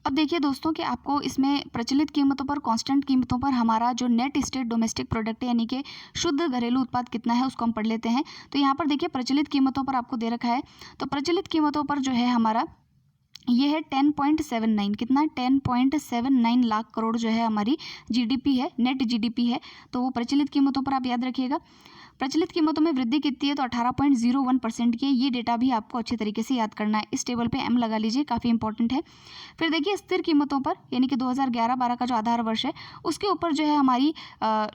अब देखिए दोस्तों कि आपको इसमें प्रचलित कीमतों पर, कांस्टेंट कीमतों पर हमारा जो नेट स्टेट डोमेस्टिक प्रोडक्ट है यानी कि शुद्ध घरेलू उत्पाद कितना है उसको हम पढ़ लेते हैं। तो यहाँ पर देखिए, प्रचलित कीमतों पर आपको दे रखा है। तो प्रचलित कीमतों पर जो है हमारा ये है 10.79, कितना, 10.79 लाख करोड़ जो है हमारी जीडीपी है, नेट जीडीपी है। तो वो प्रचलित कीमतों पर आप याद रखिएगा। प्रचलित कीमतों में वृद्धि कितनी है, तो 18.01% की है। ये डेटा भी आपको अच्छे तरीके से याद करना है। इस टेबल पे एम लगा लीजिए, काफ़ी इंपॉर्टेंट है। फिर देखिए, स्थिर कीमतों पर यानी कि 2011-12 का जो आधार वर्ष है उसके ऊपर जो है हमारी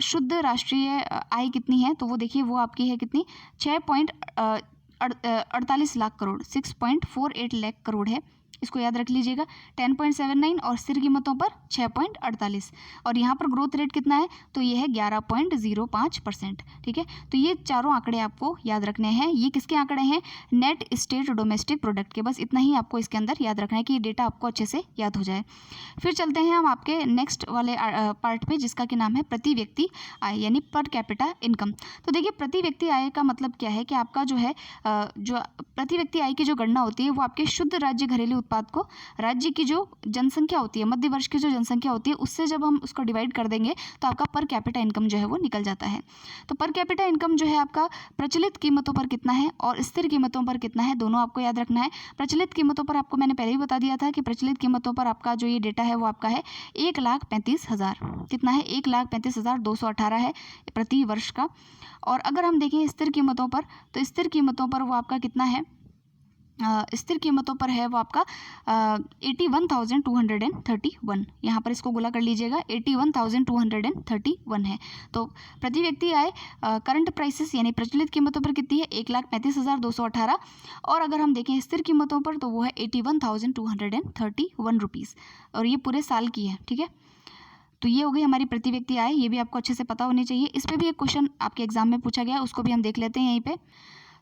शुद्ध राष्ट्रीय आय कितनी है, तो वो देखिए वो आपकी है कितनी, 6.48 लाख करोड़, 6.48 लाख करोड़ है। इसको याद रख लीजिएगा, 10.79 और स्थिर कीमतों पर 6.48। और यहाँ पर ग्रोथ रेट कितना है, तो ये है 11.05%। ठीक है, तो ये चारों आंकड़े आपको याद रखने हैं। ये किसके आंकड़े हैं, नेट स्टेट डोमेस्टिक प्रोडक्ट के। बस इतना ही आपको इसके अंदर याद रखना है कि ये डेटा आपको अच्छे से याद हो जाए। फिर चलते हैं हम आपके नेक्स्ट वाले पार्ट पे, जिसका कि नाम है प्रति व्यक्ति आय यानी पर कैपिटा इनकम। तो देखिए, प्रति व्यक्ति आय का मतलब क्या है कि आपका जो है जो प्रति व्यक्ति आय की जो गणना होती है वो आपके शुद्ध राज्य घरेलू उत्पाद को राज्य की जो जनसंख्या होती है, मध्य वर्ष की जो जनसंख्या होती है, उससे जब हम उसको डिवाइड कर देंगे तो आपका पर कैपिटा इनकम जो है वो निकल जाता है। तो पर कैपिटा इनकम जो है आपका प्रचलित कीमतों पर कितना है और स्थिर कीमतों पर कितना है, दोनों आपको याद रखना है। प्रचलित कीमतों पर आपको मैंने पहले ही बता दिया था कि प्रचलित कीमतों पर आपका जो ये डेटा है वो आपका है 1,35,000, कितना है, 1,35,218 है प्रति वर्ष का। और अगर हम देखें स्थिर कीमतों पर, तो स्थिर कीमतों पर वो आपका कितना है, स्थिर कीमतों पर है वो आपका 81,231। यहाँ पर इसको गुला कर लीजिएगा, 81,231 है। तो प्रति व्यक्ति आय करंट प्राइसेस यानी प्रचलित कीमतों पर कितनी है, 1,35,218। और अगर हम देखें स्थिर कीमतों पर तो वो है 81,231 रुपीज़, और ये पूरे साल की है। ठीक है, तो ये हो गई हमारी प्रति व्यक्ति आय, ये भी आपको अच्छे से पता होनी चाहिए। इस पर भी एक क्वेश्चन आपके एग्जाम में पूछा गया है, उसको भी हम देख लेते हैं यहीं पे।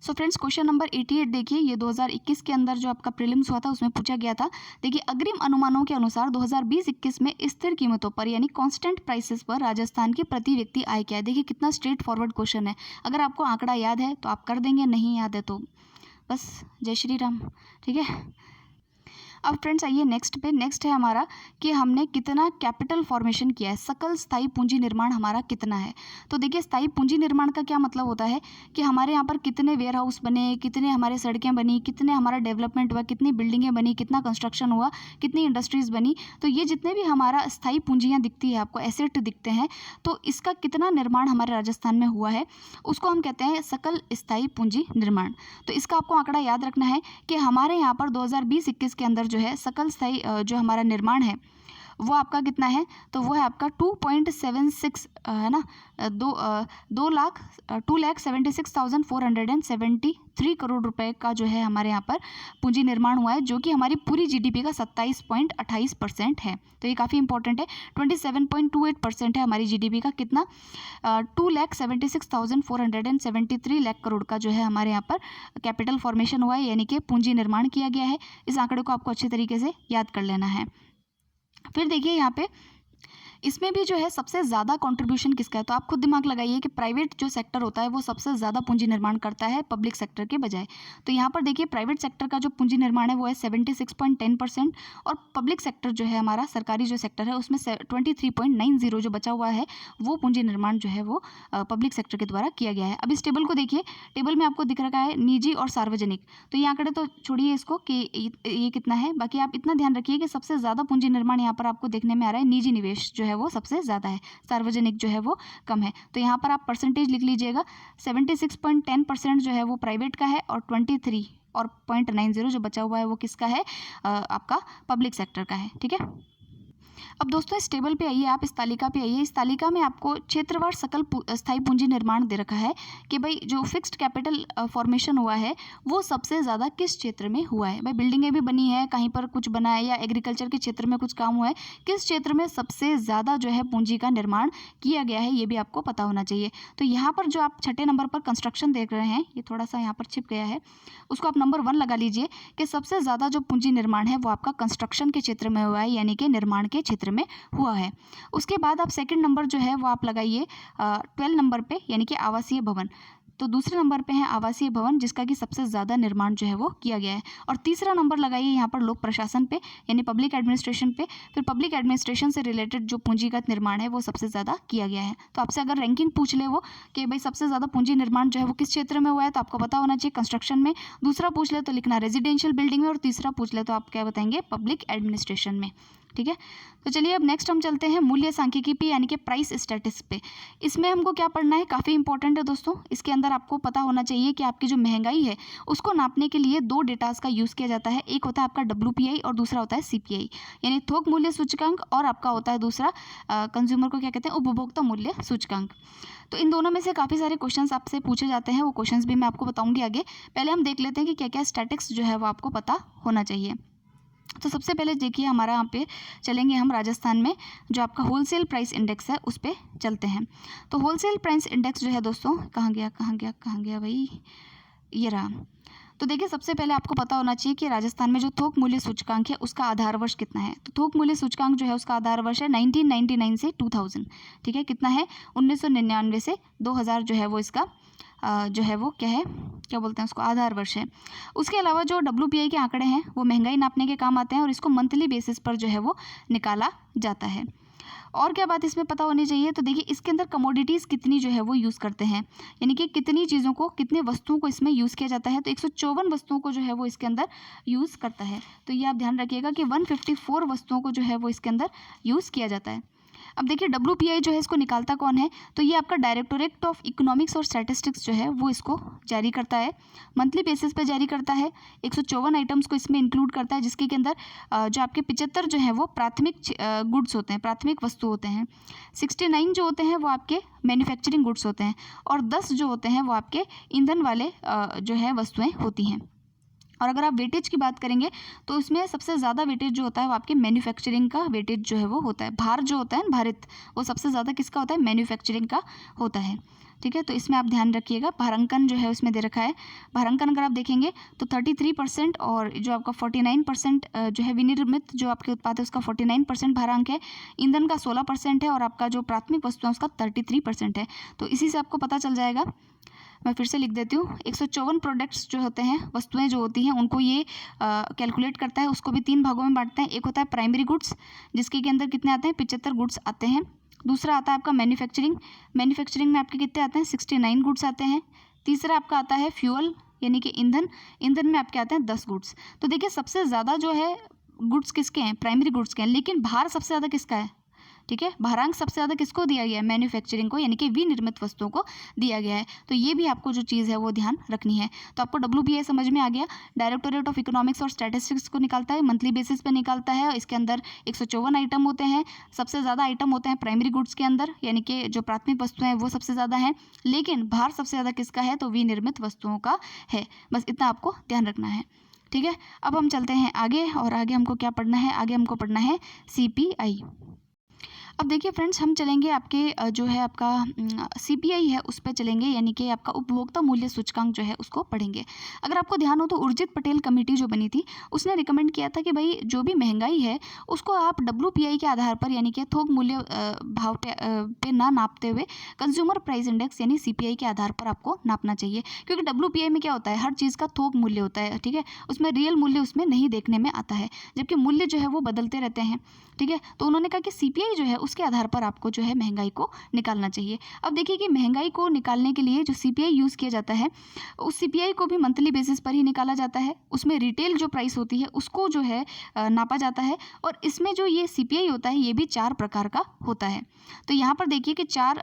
सो फ्रेंड्स, क्वेश्चन नंबर 88 देखिए, ये 2021 के अंदर जो आपका प्रीलिम्स हुआ था उसमें पूछा गया था। देखिए, अग्रिम अनुमानों के अनुसार 2020-21 में स्थिर कीमतों पर यानी कांस्टेंट प्राइसेस पर राजस्थान की प्रति व्यक्ति आय क्या है। देखिए कितना स्ट्रेट फॉरवर्ड क्वेश्चन है, अगर आपको आंकड़ा याद है तो आप कर देंगे, नहीं याद है तो बस जय श्री राम। ठीक है, अब फ्रेंड्स आइए नेक्स्ट पे। नेक्स्ट है हमारा कि हमने कितना कैपिटल फॉर्मेशन किया है, सकल स्थायी पूंजी निर्माण हमारा कितना है। तो देखिए, स्थायी पूंजी निर्माण का क्या मतलब होता है कि हमारे यहाँ पर कितने वेयर हाउस बने, कितने हमारे सड़कें बनी, कितने हमारा डेवलपमेंट हुआ, कितनी बिल्डिंगें बनी, कितना कंस्ट्रक्शन हुआ, कितनी इंडस्ट्रीज़ बनी। तो ये जितने भी हमारा स्थायी पूंजियाँ दिखती है आपको, एसेट दिखते हैं, तो इसका कितना निर्माण हमारे राजस्थान में हुआ है उसको हम कहते हैं सकल स्थायी पूंजी निर्माण। तो इसका आपको आंकड़ा याद रखना है कि हमारे यहाँ पर 2020-21 के अंदर जो है सकल स्थायी जो हमारा निर्माण है वो आपका कितना है, तो वो है आपका 2.76 है ना, 2,76,473 करोड़ रुपए का जो है हमारे यहाँ पर पूंजी निर्माण हुआ है, जो कि हमारी पूरी जीडीपी का 27.28% है। तो ये काफ़ी इंपॉर्टेंट है। 27.28% है हमारी जीडीपी का, कितना 2,76,473 लाख करोड़ का जो है हमारे यहाँ पर कैपिटल फॉर्मेशन हुआ है, यानी कि पूंजी निर्माण किया गया है। इस आंकड़े को आपको अच्छे तरीके से याद कर लेना है। फिर देखिए यहाँ पे इसमें भी जो है सबसे ज़्यादा कंट्रीब्यूशन किसका है, तो आप खुद दिमाग लगाइए कि प्राइवेट जो सेक्टर होता है वो सबसे ज़्यादा पूंजी निर्माण करता है पब्लिक सेक्टर के बजाय। तो यहाँ पर देखिए प्राइवेट सेक्टर का जो पूंजी निर्माण है वो है 76.10%, और पब्लिक सेक्टर जो है हमारा सरकारी जो सेक्टर है उसमें 23.90 जो बचा हुआ है वो पूंजी निर्माण जो है वो पब्लिक सेक्टर के द्वारा किया गया है। अब इस टेबल को देखिए, टेबल में आपको दिख रखा है निजी और सार्वजनिक। तो ये आंकड़े तो छोड़िए इसको कि ये कितना है, बाकी आप इतना ध्यान रखिए कि सबसे ज़्यादा पूंजी निर्माण यहाँ पर आपको देखने में आ रहा है, निजी निवेश जो है वो सबसे ज़्यादा है, सार्वजनिक जो है वो कम है। तो यहाँ पर आप परसेंटेज लिख लीजिएगा, 76.10% जो है वो प्राइवेट का है, और 23 और 0.90 जो बचा हुआ है वो किसका है, आपका पब्लिक सेक्टर का है। ठीक है, अब दोस्तों इस टेबल पे आइए, आप इस तालिका पे आइए। इस तालिका में आपको क्षेत्रवार सकल स्थायी पूंजी निर्माण दे रखा है कि भाई जो फिक्स्ड कैपिटल फॉर्मेशन हुआ है वो सबसे ज़्यादा किस क्षेत्र में हुआ है। भाई बिल्डिंगें भी बनी है, कहीं पर कुछ बना है, या एग्रीकल्चर के क्षेत्र में कुछ काम हुआ है, किस क्षेत्र में सबसे ज़्यादा जो है पूंजी का निर्माण किया गया है ये भी आपको पता होना चाहिए। तो यहाँ पर जो आप छठे नंबर पर कंस्ट्रक्शन देख रहे हैं, ये थोड़ा सा यहाँ पर छिप गया है, उसको आप नंबर 1 लगा लीजिए कि सबसे ज़्यादा जो पूंजी निर्माण है वो आपका कंस्ट्रक्शन के क्षेत्र में हुआ है, यानी कि निर्माण के क्षेत्र में हुआ है। उसके बाद आप सेकंड नंबर जो है वो आप लगाइए 12 नंबर पे, यानी कि आवासीय भवन। तो दूसरे नंबर पे है आवासीय भवन, जिसका कि सबसे ज़्यादा निर्माण जो है वो किया गया है। और तीसरा नंबर लगाइए यहाँ पर लोक प्रशासन पे, यानी पब्लिक एडमिनिस्ट्रेशन पे। फिर पब्लिक एडमिनिस्ट्रेशन से रिलेटेड जो पूंजीगत निर्माण है वो सबसे ज़्यादा किया गया है। तो आपसे अगर रैंकिंग पूछ ले वो कि भाई सबसे ज़्यादा पूंजी निर्माण जो है वो किस क्षेत्र में हुआ है, तो आपको पता होना चाहिए कंस्ट्रक्शन में। दूसरा पूछ ले तो लिखना रेजिडेंशियल बिल्डिंग में, और तीसरा पूछ ले तो आप क्या बताएंगे, पब्लिक एडमिनिस्ट्रेशन में। ठीक है, तो चलिए अब नेक्स्ट हम चलते हैं मूल्य सांख्यिकी पे, यानी कि प्राइस स्टैटिस्टिक्स पे। इसमें हमको क्या पढ़ना है, काफ़ी इंपॉर्टेंट है दोस्तों। इसके अंदर आपको पता होना चाहिए कि आपकी जो महंगाई है उसको नापने के लिए 2 डेटास का यूज़ किया जाता है। एक होता है आपका WPI और दूसरा होता है CPI, यानी थोक मूल्य सूचकांक, और आपका होता है दूसरा कंज्यूमर को क्या कहते हैं, उपभोक्ता मूल्य सूचकांक। तो इन दोनों में से काफ़ी सारे क्वेश्चंस आपसे पूछे जाते हैं, वो क्वेश्चंस भी मैं आपको बताऊंगी आगे। पहले हम देख लेते हैं कि क्या क्या स्टैटिक्स जो है वो आपको पता होना चाहिए। तो सबसे पहले देखिए हमारा यहाँ पे चलेंगे हम राजस्थान में, जो आपका होलसेल प्राइस इंडेक्स है उस पर चलते हैं। तो होलसेल प्राइस इंडेक्स जो है दोस्तों, कहाँ गया भाई, ये रहा। तो देखिए सबसे पहले आपको पता होना चाहिए कि राजस्थान में जो थोक मूल्य सूचकांक है उसका आधार वर्ष कितना है। तो थोक मूल्य सूचकांक जो है उसका आधार वर्ष है 1999 से 2000। ठीक है, कितना है, 1999 से 2000 जो है वो इसका जो है वो क्या है, क्या बोलते हैं उसको, आधार वर्ष है। उसके अलावा जो WPI के आंकड़े हैं वो महंगाई नापने के काम आते हैं, और इसको मंथली बेसिस पर जो है वो निकाला जाता है। और क्या बात इसमें पता होनी चाहिए, तो देखिए इसके अंदर कमोडिटीज़ कितनी जो है वो यूज़ करते हैं, यानी कि कितनी चीज़ों को, कितने वस्तुओं को इसमें यूज़ किया जाता है। तो 154 वस्तुओं को जो है वो इसके अंदर यूज़ करता है। तो ये आप ध्यान रखिएगा कि 154 वस्तुओं को जो है वो इसके अंदर यूज़ किया जाता है। अब देखिए WPI जो है इसको निकालता कौन है, तो ये आपका डायरेक्टोरेट ऑफ इकोनॉमिक्स और स्टैटिस्टिक्स जो है वो इसको जारी करता है, मंथली बेसिस पे जारी करता है। 154 आइटम्स को इसमें इंक्लूड करता है, जिसके अंदर जो आपके 75 जो है वो प्राथमिक गुड्स होते हैं, प्राथमिक वस्तु होते हैं। 69 जो होते हैं वो आपके मैन्युफैक्चरिंग गुड्स होते हैं, और 10 जो होते हैं वो आपके ईंधन वाले जो है वस्तुएँ होती हैं। और अगर आप वेटेज की बात करेंगे तो उसमें सबसे ज़्यादा वेटेज जो होता है वो आपके मैन्युफैक्चरिंग का वेटेज जो है वो होता है। भार जो होता है भारित, वो सबसे ज़्यादा किसका होता है, मैन्युफैक्चरिंग का होता है। ठीक है, तो इसमें आप ध्यान रखिएगा। भारांकन जो है उसमें दे रखा है, भारांकन अगर आप देखेंगे तो 33%, और जो आपका 49% जो है विनिर्मित जो आपके उत्पाद है उसका 49% भारांक है। ईंधन का 16% है, और आपका जो प्राथमिक वस्तु है उसका 33% है। तो इसी से आपको पता चल जाएगा। मैं फिर से लिख देती हूँ, 154 प्रोडक्ट्स जो होते हैं, वस्तुएं जो होती हैं, उनको ये कैलकुलेट करता है। उसको भी 3 भागों में बांटते हैं। एक होता है प्राइमरी गुड्स, जिसके के अंदर कितने आते हैं, 75 गुड्स आते हैं। दूसरा आता है आपका मैन्युफैक्चरिंग, मैन्युफैक्चरिंग में आपके कितने आते हैं, 69 गुड्स आते हैं। तीसरा आपका आता है फ्यूल, यानी कि ईंधन, ईंधन में आपके आते हैं 10 गुड्स। तो देखिए सबसे ज़्यादा जो है गुड्स किसके हैं, प्राइमरी गुड्स के हैं, लेकिन भार सबसे ज़्यादा किसका है, ठीक है। भारांक सबसे ज़्यादा किसको दिया गया है? मैन्युफैक्चरिंग को, यानी कि विनिर्मित वस्तुओं को दिया गया है। तो ये भी आपको जो चीज़ है वो ध्यान रखनी है। तो आपको WPI समझ में आ गया। डायरेक्टोरेट ऑफ इकोनॉमिक्स और स्टैटिस्टिक्स को निकालता है, मंथली बेसिस पे निकालता है। इसके अंदर 154 आइटम होते हैं। सबसे ज़्यादा आइटम होते हैं प्राइमरी गुड्स के अंदर, यानी कि जो प्राथमिक वस्तुएं हैं वो सबसे ज़्यादा हैं, लेकिन भार सबसे ज़्यादा किसका है? तो विनिर्मित वस्तुओं का है। बस इतना आपको ध्यान रखना है, ठीक है। अब हम चलते हैं आगे, और आगे हमको क्या पढ़ना है? आगे हमको पढ़ना है CPI। अब देखिए फ्रेंड्स, हम चलेंगे आपके जो है आपका CPI है उस पर चलेंगे, यानी कि आपका उपभोक्ता मूल्य सूचकांक जो है उसको पढ़ेंगे। अगर आपको ध्यान हो तो उर्जित पटेल कमेटी जो बनी थी उसने रिकमेंड किया था कि भाई जो भी महंगाई है उसको आप WPI के आधार पर, यानी कि थोक मूल्य भाव पे ना नापते हुए कंज्यूमर प्राइस इंडेक्स यानी CPI के आधार पर आपको नापना चाहिए। क्योंकि WPI में क्या होता है? हर चीज़ का थोक मूल्य होता है, ठीक है। उसमें रियल मूल्य उसमें नहीं देखने में आता है, जबकि मूल्य जो है वो बदलते रहते हैं, ठीक है। तो उन्होंने कहा कि CPI जो है उसके आधार पर आपको जो है महंगाई को निकालना चाहिए। अब देखिए कि महंगाई को निकालने के लिए जो CPI यूज़ किया जाता है उस CPI को भी मंथली बेसिस पर ही निकाला जाता है। उसमें रिटेल जो प्राइस होती है उसको जो है नापा जाता है। और इसमें जो ये CPI होता है ये भी 4 प्रकार का होता है। तो यहाँ पर देखिए कि 4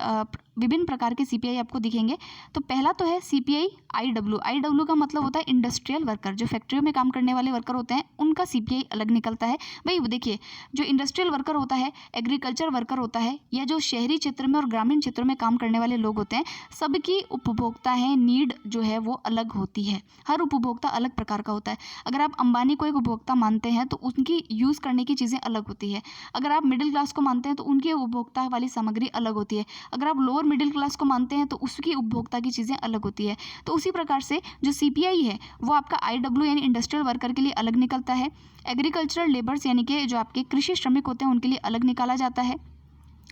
विभिन्न प्रकार के CPI आपको दिखेंगे। तो पहला तो है CPI IW। IW का मतलब होता है इंडस्ट्रियल वर्कर, जो फैक्ट्रियों में काम करने वाले वर्कर होते हैं उनका CPI अलग निकलता है। भाई देखिए, जो इंडस्ट्रियल वर्कर होता है, एग्रीकल्चर वर्कर होता है, या जो शहरी क्षेत्र में और ग्रामीण क्षेत्रों में काम करने वाले लोग होते हैं, सबकी उपभोक्ता है नीड जो है वो अलग होती है। हर उपभोक्ता अलग प्रकार का होता है। अगर आप अंबानी को एक उपभोक्ता मानते हैं तो उनकी यूज़ करने की चीज़ें अलग होती है। अगर आप मिडिल क्लास को मानते हैं तो उनकी उपभोक्ता वाली सामग्री अलग होती है। अगर आप लोअर मिडिल क्लास को मानते हैं तो उसकी उपभोक्ता की चीज़ें अलग होती है। तो उसी प्रकार से जो CPI है वो आपका IW यानी इंडस्ट्रियल वर्कर के लिए अलग निकलता है। एग्रीकल्चरल लेबर्स यानी कि जो आपके कृषि श्रमिक होते हैं उनके लिए अलग निकाला जाता है।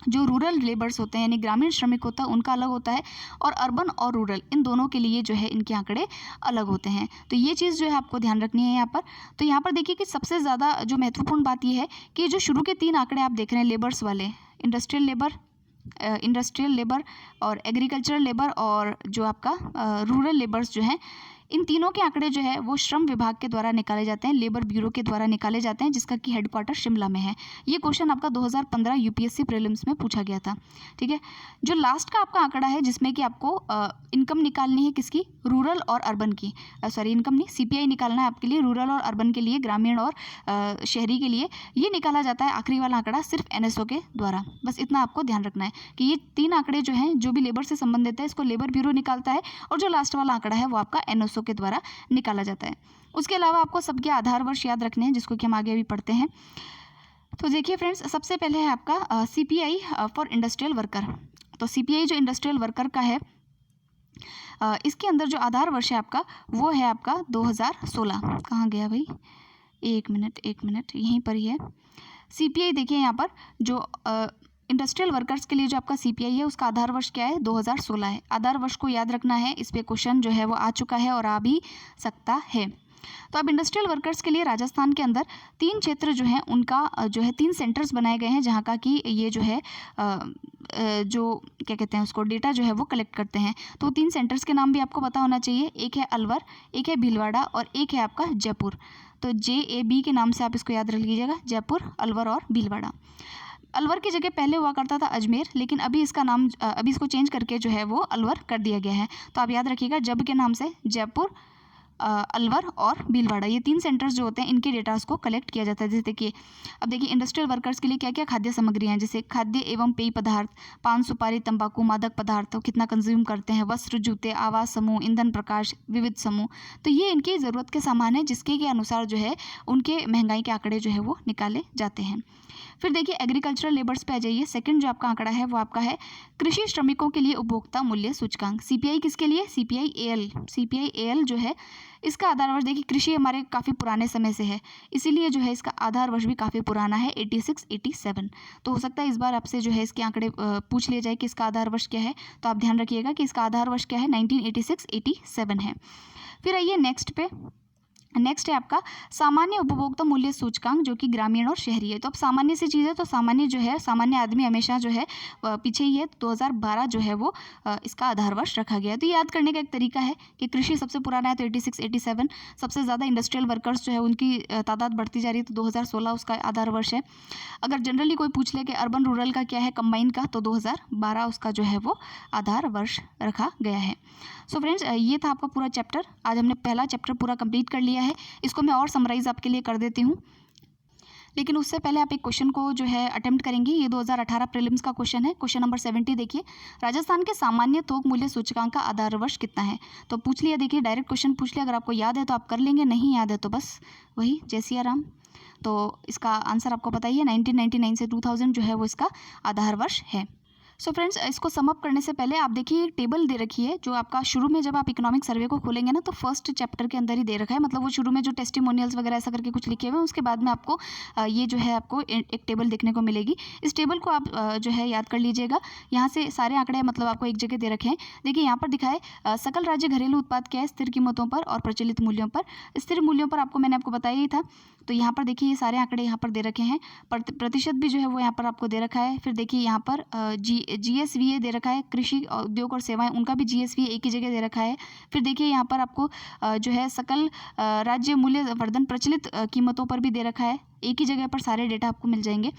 जो रूरल लेबर्स होते हैं यानी ग्रामीण श्रमिक होता है उनका अलग होता है। और अर्बन और रूरल इन दोनों के लिए जो है इनके आंकड़े अलग होते हैं। तो ये चीज़ जो है आपको ध्यान रखनी है यहाँ पर। तो यहाँ पर देखिए कि सबसे ज़्यादा जो महत्वपूर्ण बात ये है कि जो शुरू के 3 आंकड़े आप देख रहे हैं लेबर्स वाले, इंडस्ट्रियल लेबर और एग्रीकल्चरल लेबर और जो आपका रूरल लेबर्स जो हैं, इन तीनों के आंकड़े जो है वो श्रम विभाग के द्वारा निकाले जाते हैं, लेबर ब्यूरो के द्वारा निकाले जाते हैं, जिसका कि हेडक्वार्टर शिमला में है। ये क्वेश्चन आपका 2015 UPSC प्रीलिम्स में पूछा गया था, ठीक है। जो लास्ट का आपका आंकड़ा है जिसमें कि आपको इनकम निकालनी है किसकी? रूरल और अर्बन की, इनकम नहीं, CPI निकालना है आपके लिए रूरल और अर्बन के लिए, ग्रामीण और शहरी के लिए। ये निकाला जाता है आखिरी वाला आंकड़ा सिर्फ NSO के द्वारा। बस इतना आपको ध्यान रखना है कि ये 3 आंकड़े जो हैं जो भी लेबर से संबंधित है इसको लेबर ब्यूरो निकालता है, और जो लास्ट वाला आंकड़ा है वो आपका NSO के द्वारा निकाला जाता है। उसके अलावा आपको सबके आधार वर्ष याद रखने हैं, जिसको कि हम आगे अभी पढ़ते हैं। तो देखिए फ्रेंड्स, सबसे पहले है आपका CPI फॉर इंडस्ट्रियल वर्कर। तो CPI जो इंडस्ट्रियल वर्कर का है इसके अंदर जो आधार वर्ष है आपका वो है आपका 2016। कहाँ गया भाई? एक मिनट यहीं पर ही है। CPI देखिए यहाँ पर जो इंडस्ट्रियल वर्कर्स के लिए जो आपका CPI है उसका आधार वर्ष क्या है? 2016 है। आधार वर्ष को याद रखना है, इस पे क्वेश्चन जो है वो आ चुका है और आ भी सकता है। तो अब इंडस्ट्रियल वर्कर्स के लिए राजस्थान के अंदर 3 क्षेत्र जो हैं उनका जो है 3 सेंटर्स बनाए गए हैं, जहाँ का कि ये जो है जो क्या कहते हैं उसको डेटा जो है वो कलेक्ट करते हैं। तो 3 सेंटर्स के नाम भी आपको पता होना चाहिए। एक है अलवर, एक है भीलवाड़ा और एक है आपका जयपुर। तो JAB के नाम से आप इसको याद रख लीजिएगा, जयपुर, अलवर और भीलवाड़ा। अलवर की जगह पहले हुआ करता था अजमेर, लेकिन अभी इसका नाम अभी इसको चेंज करके जो है वो अलवर कर दिया गया है। तो आप याद रखिएगा जब के नाम से जयपुर, अलवर और भीलवाड़ा, ये 3 सेंटर्स जो होते हैं इनके डेटास को कलेक्ट किया जाता है। जैसे देखिए, अब देखिए इंडस्ट्रियल वर्कर्स के लिए क्या क्या खाद्य सामग्रियाँ हैं, जैसे खाद्य एवं पेय पदार्थ, पान, सुपारी, तंबाकू, मादक पदार्थ कितना कंज्यूम करते हैं, वस्त्र, जूते, आवास समूह, ईंधन, प्रकाश, विविध समूह। तो ये इनकी ज़रूरत के सामान है, जिसके के अनुसार जो है उनके महंगाई के आंकड़े जो है वो निकाले जाते हैं। फिर देखिए एग्रीकल्चरल लेबर्स पे आ जाइए। सेकंड जो आपका आंकड़ा है वो आपका है कृषि श्रमिकों के लिए उपभोक्ता मूल्य सूचकांक। CPI किसके लिए? CPI AL जो है इसका आधार वर्ष देखिए, कृषि हमारे काफ़ी पुराने समय से है, इसीलिए जो है इसका आधार वर्ष भी काफ़ी पुराना है, 86-87। तो हो सकता है इस बार आपसे जो है इसके आंकड़े पूछ लिए जाए कि इसका आधार वर्ष क्या है। तो आप ध्यान रखिएगा कि इसका आधार वर्ष क्या है, 1986-87 है। फिर आइए नेक्स्ट पे, नेक्स्ट है आपका सामान्य उपभोक्ता मूल्य सूचकांक, जो कि ग्रामीण और शहरी है। तो अब सामान्य सी चीज़ है, तो सामान्य जो है, सामान्य आदमी हमेशा जो है पीछे ही है। 2012 जो है वो इसका आधार वर्ष रखा गया है। तो ये याद करने का एक तरीका है कि कृषि सबसे पुराना है तो 86, 87। सबसे ज़्यादा इंडस्ट्रियल वर्कर्स जो है उनकी तादाद बढ़ती जा रही है, तो 2016 उसका आधार वर्ष है। अगर जनरली कोई पूछ ले कि अर्बन रूरल का क्या है कंबाइन का, तो 2012 उसका जो है वो आधार वर्ष रखा गया है। सो फ्रेंड्स, ये था आपका पूरा चैप्टर। आज हमने पहला चैप्टर पूरा कंप्लीट कर लिया है। इसको मैं और समराइज़ आपके लिए कर देती हूँ, लेकिन उससे पहले आप एक क्वेश्चन को जो है अटेम्प्ट करेंगे। ये 2018 प्रीलिम्स का क्वेश्चन है। क्वेश्चन नंबर 70 देखिए, राजस्थान के सामान्य थोक मूल्य सूचकांक का आधार वर्ष कितना है? तो पूछ लिया, देखिए डायरेक्ट क्वेश्चन पूछ लिया। अगर आपको याद है तो आप कर लेंगे, नहीं याद है तो बस वही जय सिया राम। तो इसका आंसर आपको पता ही है, 1999 से 2000 जो है वो इसका आधार वर्ष है। सो फ्रेंड्स, इसको समअप करने से पहले आप देखिए एक टेबल दे रखी है, जो आपका शुरू में जब आप इकोनॉमिक सर्वे को खोलेंगे ना, तो फर्स्ट चैप्टर के अंदर ही दे रखा है। मतलब वो शुरू में जो टेस्टिमोनियल्स वगैरह ऐसा करके कुछ लिखे हुए हैं, उसके बाद में आपको ये जो है आपको एक टेबल देखने को मिलेगी। इस टेबल को आप जो है याद कर लीजिएगा। यहाँ से सारे आंकड़े मतलब आपको एक जगह दे रखे हैं। देखिए यहाँ पर दिखा है सकल राज्य घरेलू उत्पाद क्या है, स्थिर कीमतों पर और प्रचलित मूल्यों पर। स्थिर मूल्यों पर मैंने आपको बताया ही था। तो यहाँ पर देखिए ये सारे आंकड़े यहाँ पर दे रखे हैं। प्रतिशत भी जो है वो यहाँ पर आपको दे रखा है। फिर देखिए यहाँ पर GSVA दे रखा है, कृषि उद्योग और सेवाएं, उनका भी GSVA एक ही जगह दे रखा है। फिर देखिए यहाँ पर आपको जो है सकल राज्य मूल्य वर्धन प्रचलित कीमतों पर भी दे रखा है। एक ही जगह पर सारे डेटा आपको मिल जाएंगे।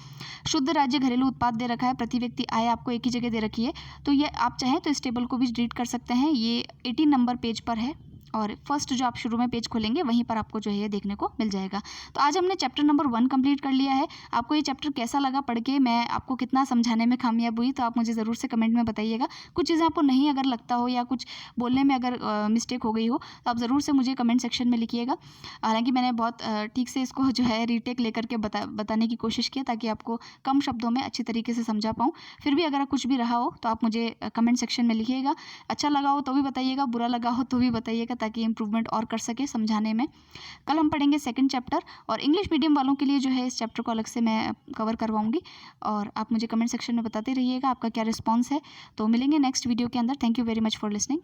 शुद्ध राज्य घरेलू उत्पाद दे रखा है, प्रति व्यक्ति आय आपको एक ही जगह दे रखी है। तो ये आप चाहें तो इस टेबल को भी रीड कर सकते हैं। ये 18 नंबर पेज पर है, और फर्स्ट जो आप शुरू में पेज खोलेंगे वहीं पर आपको जो है ये देखने को मिल जाएगा। तो आज हमने चैप्टर नंबर 1 कंप्लीट कर लिया है। आपको ये चैप्टर कैसा लगा पढ़ के, मैं आपको कितना समझाने में कामयाब हुई, तो आप मुझे ज़रूर से कमेंट में बताइएगा। कुछ चीज़ें आपको नहीं अगर लगता हो या कुछ बोलने में अगर मिस्टेक हो गई हो, तो आप ज़रूर से मुझे कमेंट सेक्शन में लिखिएगा। हालांकि मैंने बहुत ठीक से इसको जो है रीटेक लेकर के बताने की कोशिश की, ताकि आपको कम शब्दों में अच्छी तरीके से समझा पाऊँ। फिर भी अगर कुछ भी रहा हो तो आप मुझे कमेंट सेक्शन में लिखिएगा। अच्छा लगा हो तो भी बताइएगा, बुरा लगा हो तो भी बताइएगा, ताकि इम्प्रूवमेंट और कर सके समझाने में। कल हम पढ़ेंगे सेकंड चैप्टर, और इंग्लिश मीडियम वालों के लिए जो है इस चैप्टर को अलग से मैं कवर करवाऊंगी। और आप मुझे कमेंट सेक्शन में बताते रहिएगा आपका क्या रिस्पॉन्स है। तो मिलेंगे नेक्स्ट वीडियो के अंदर। Thank you very much for listening.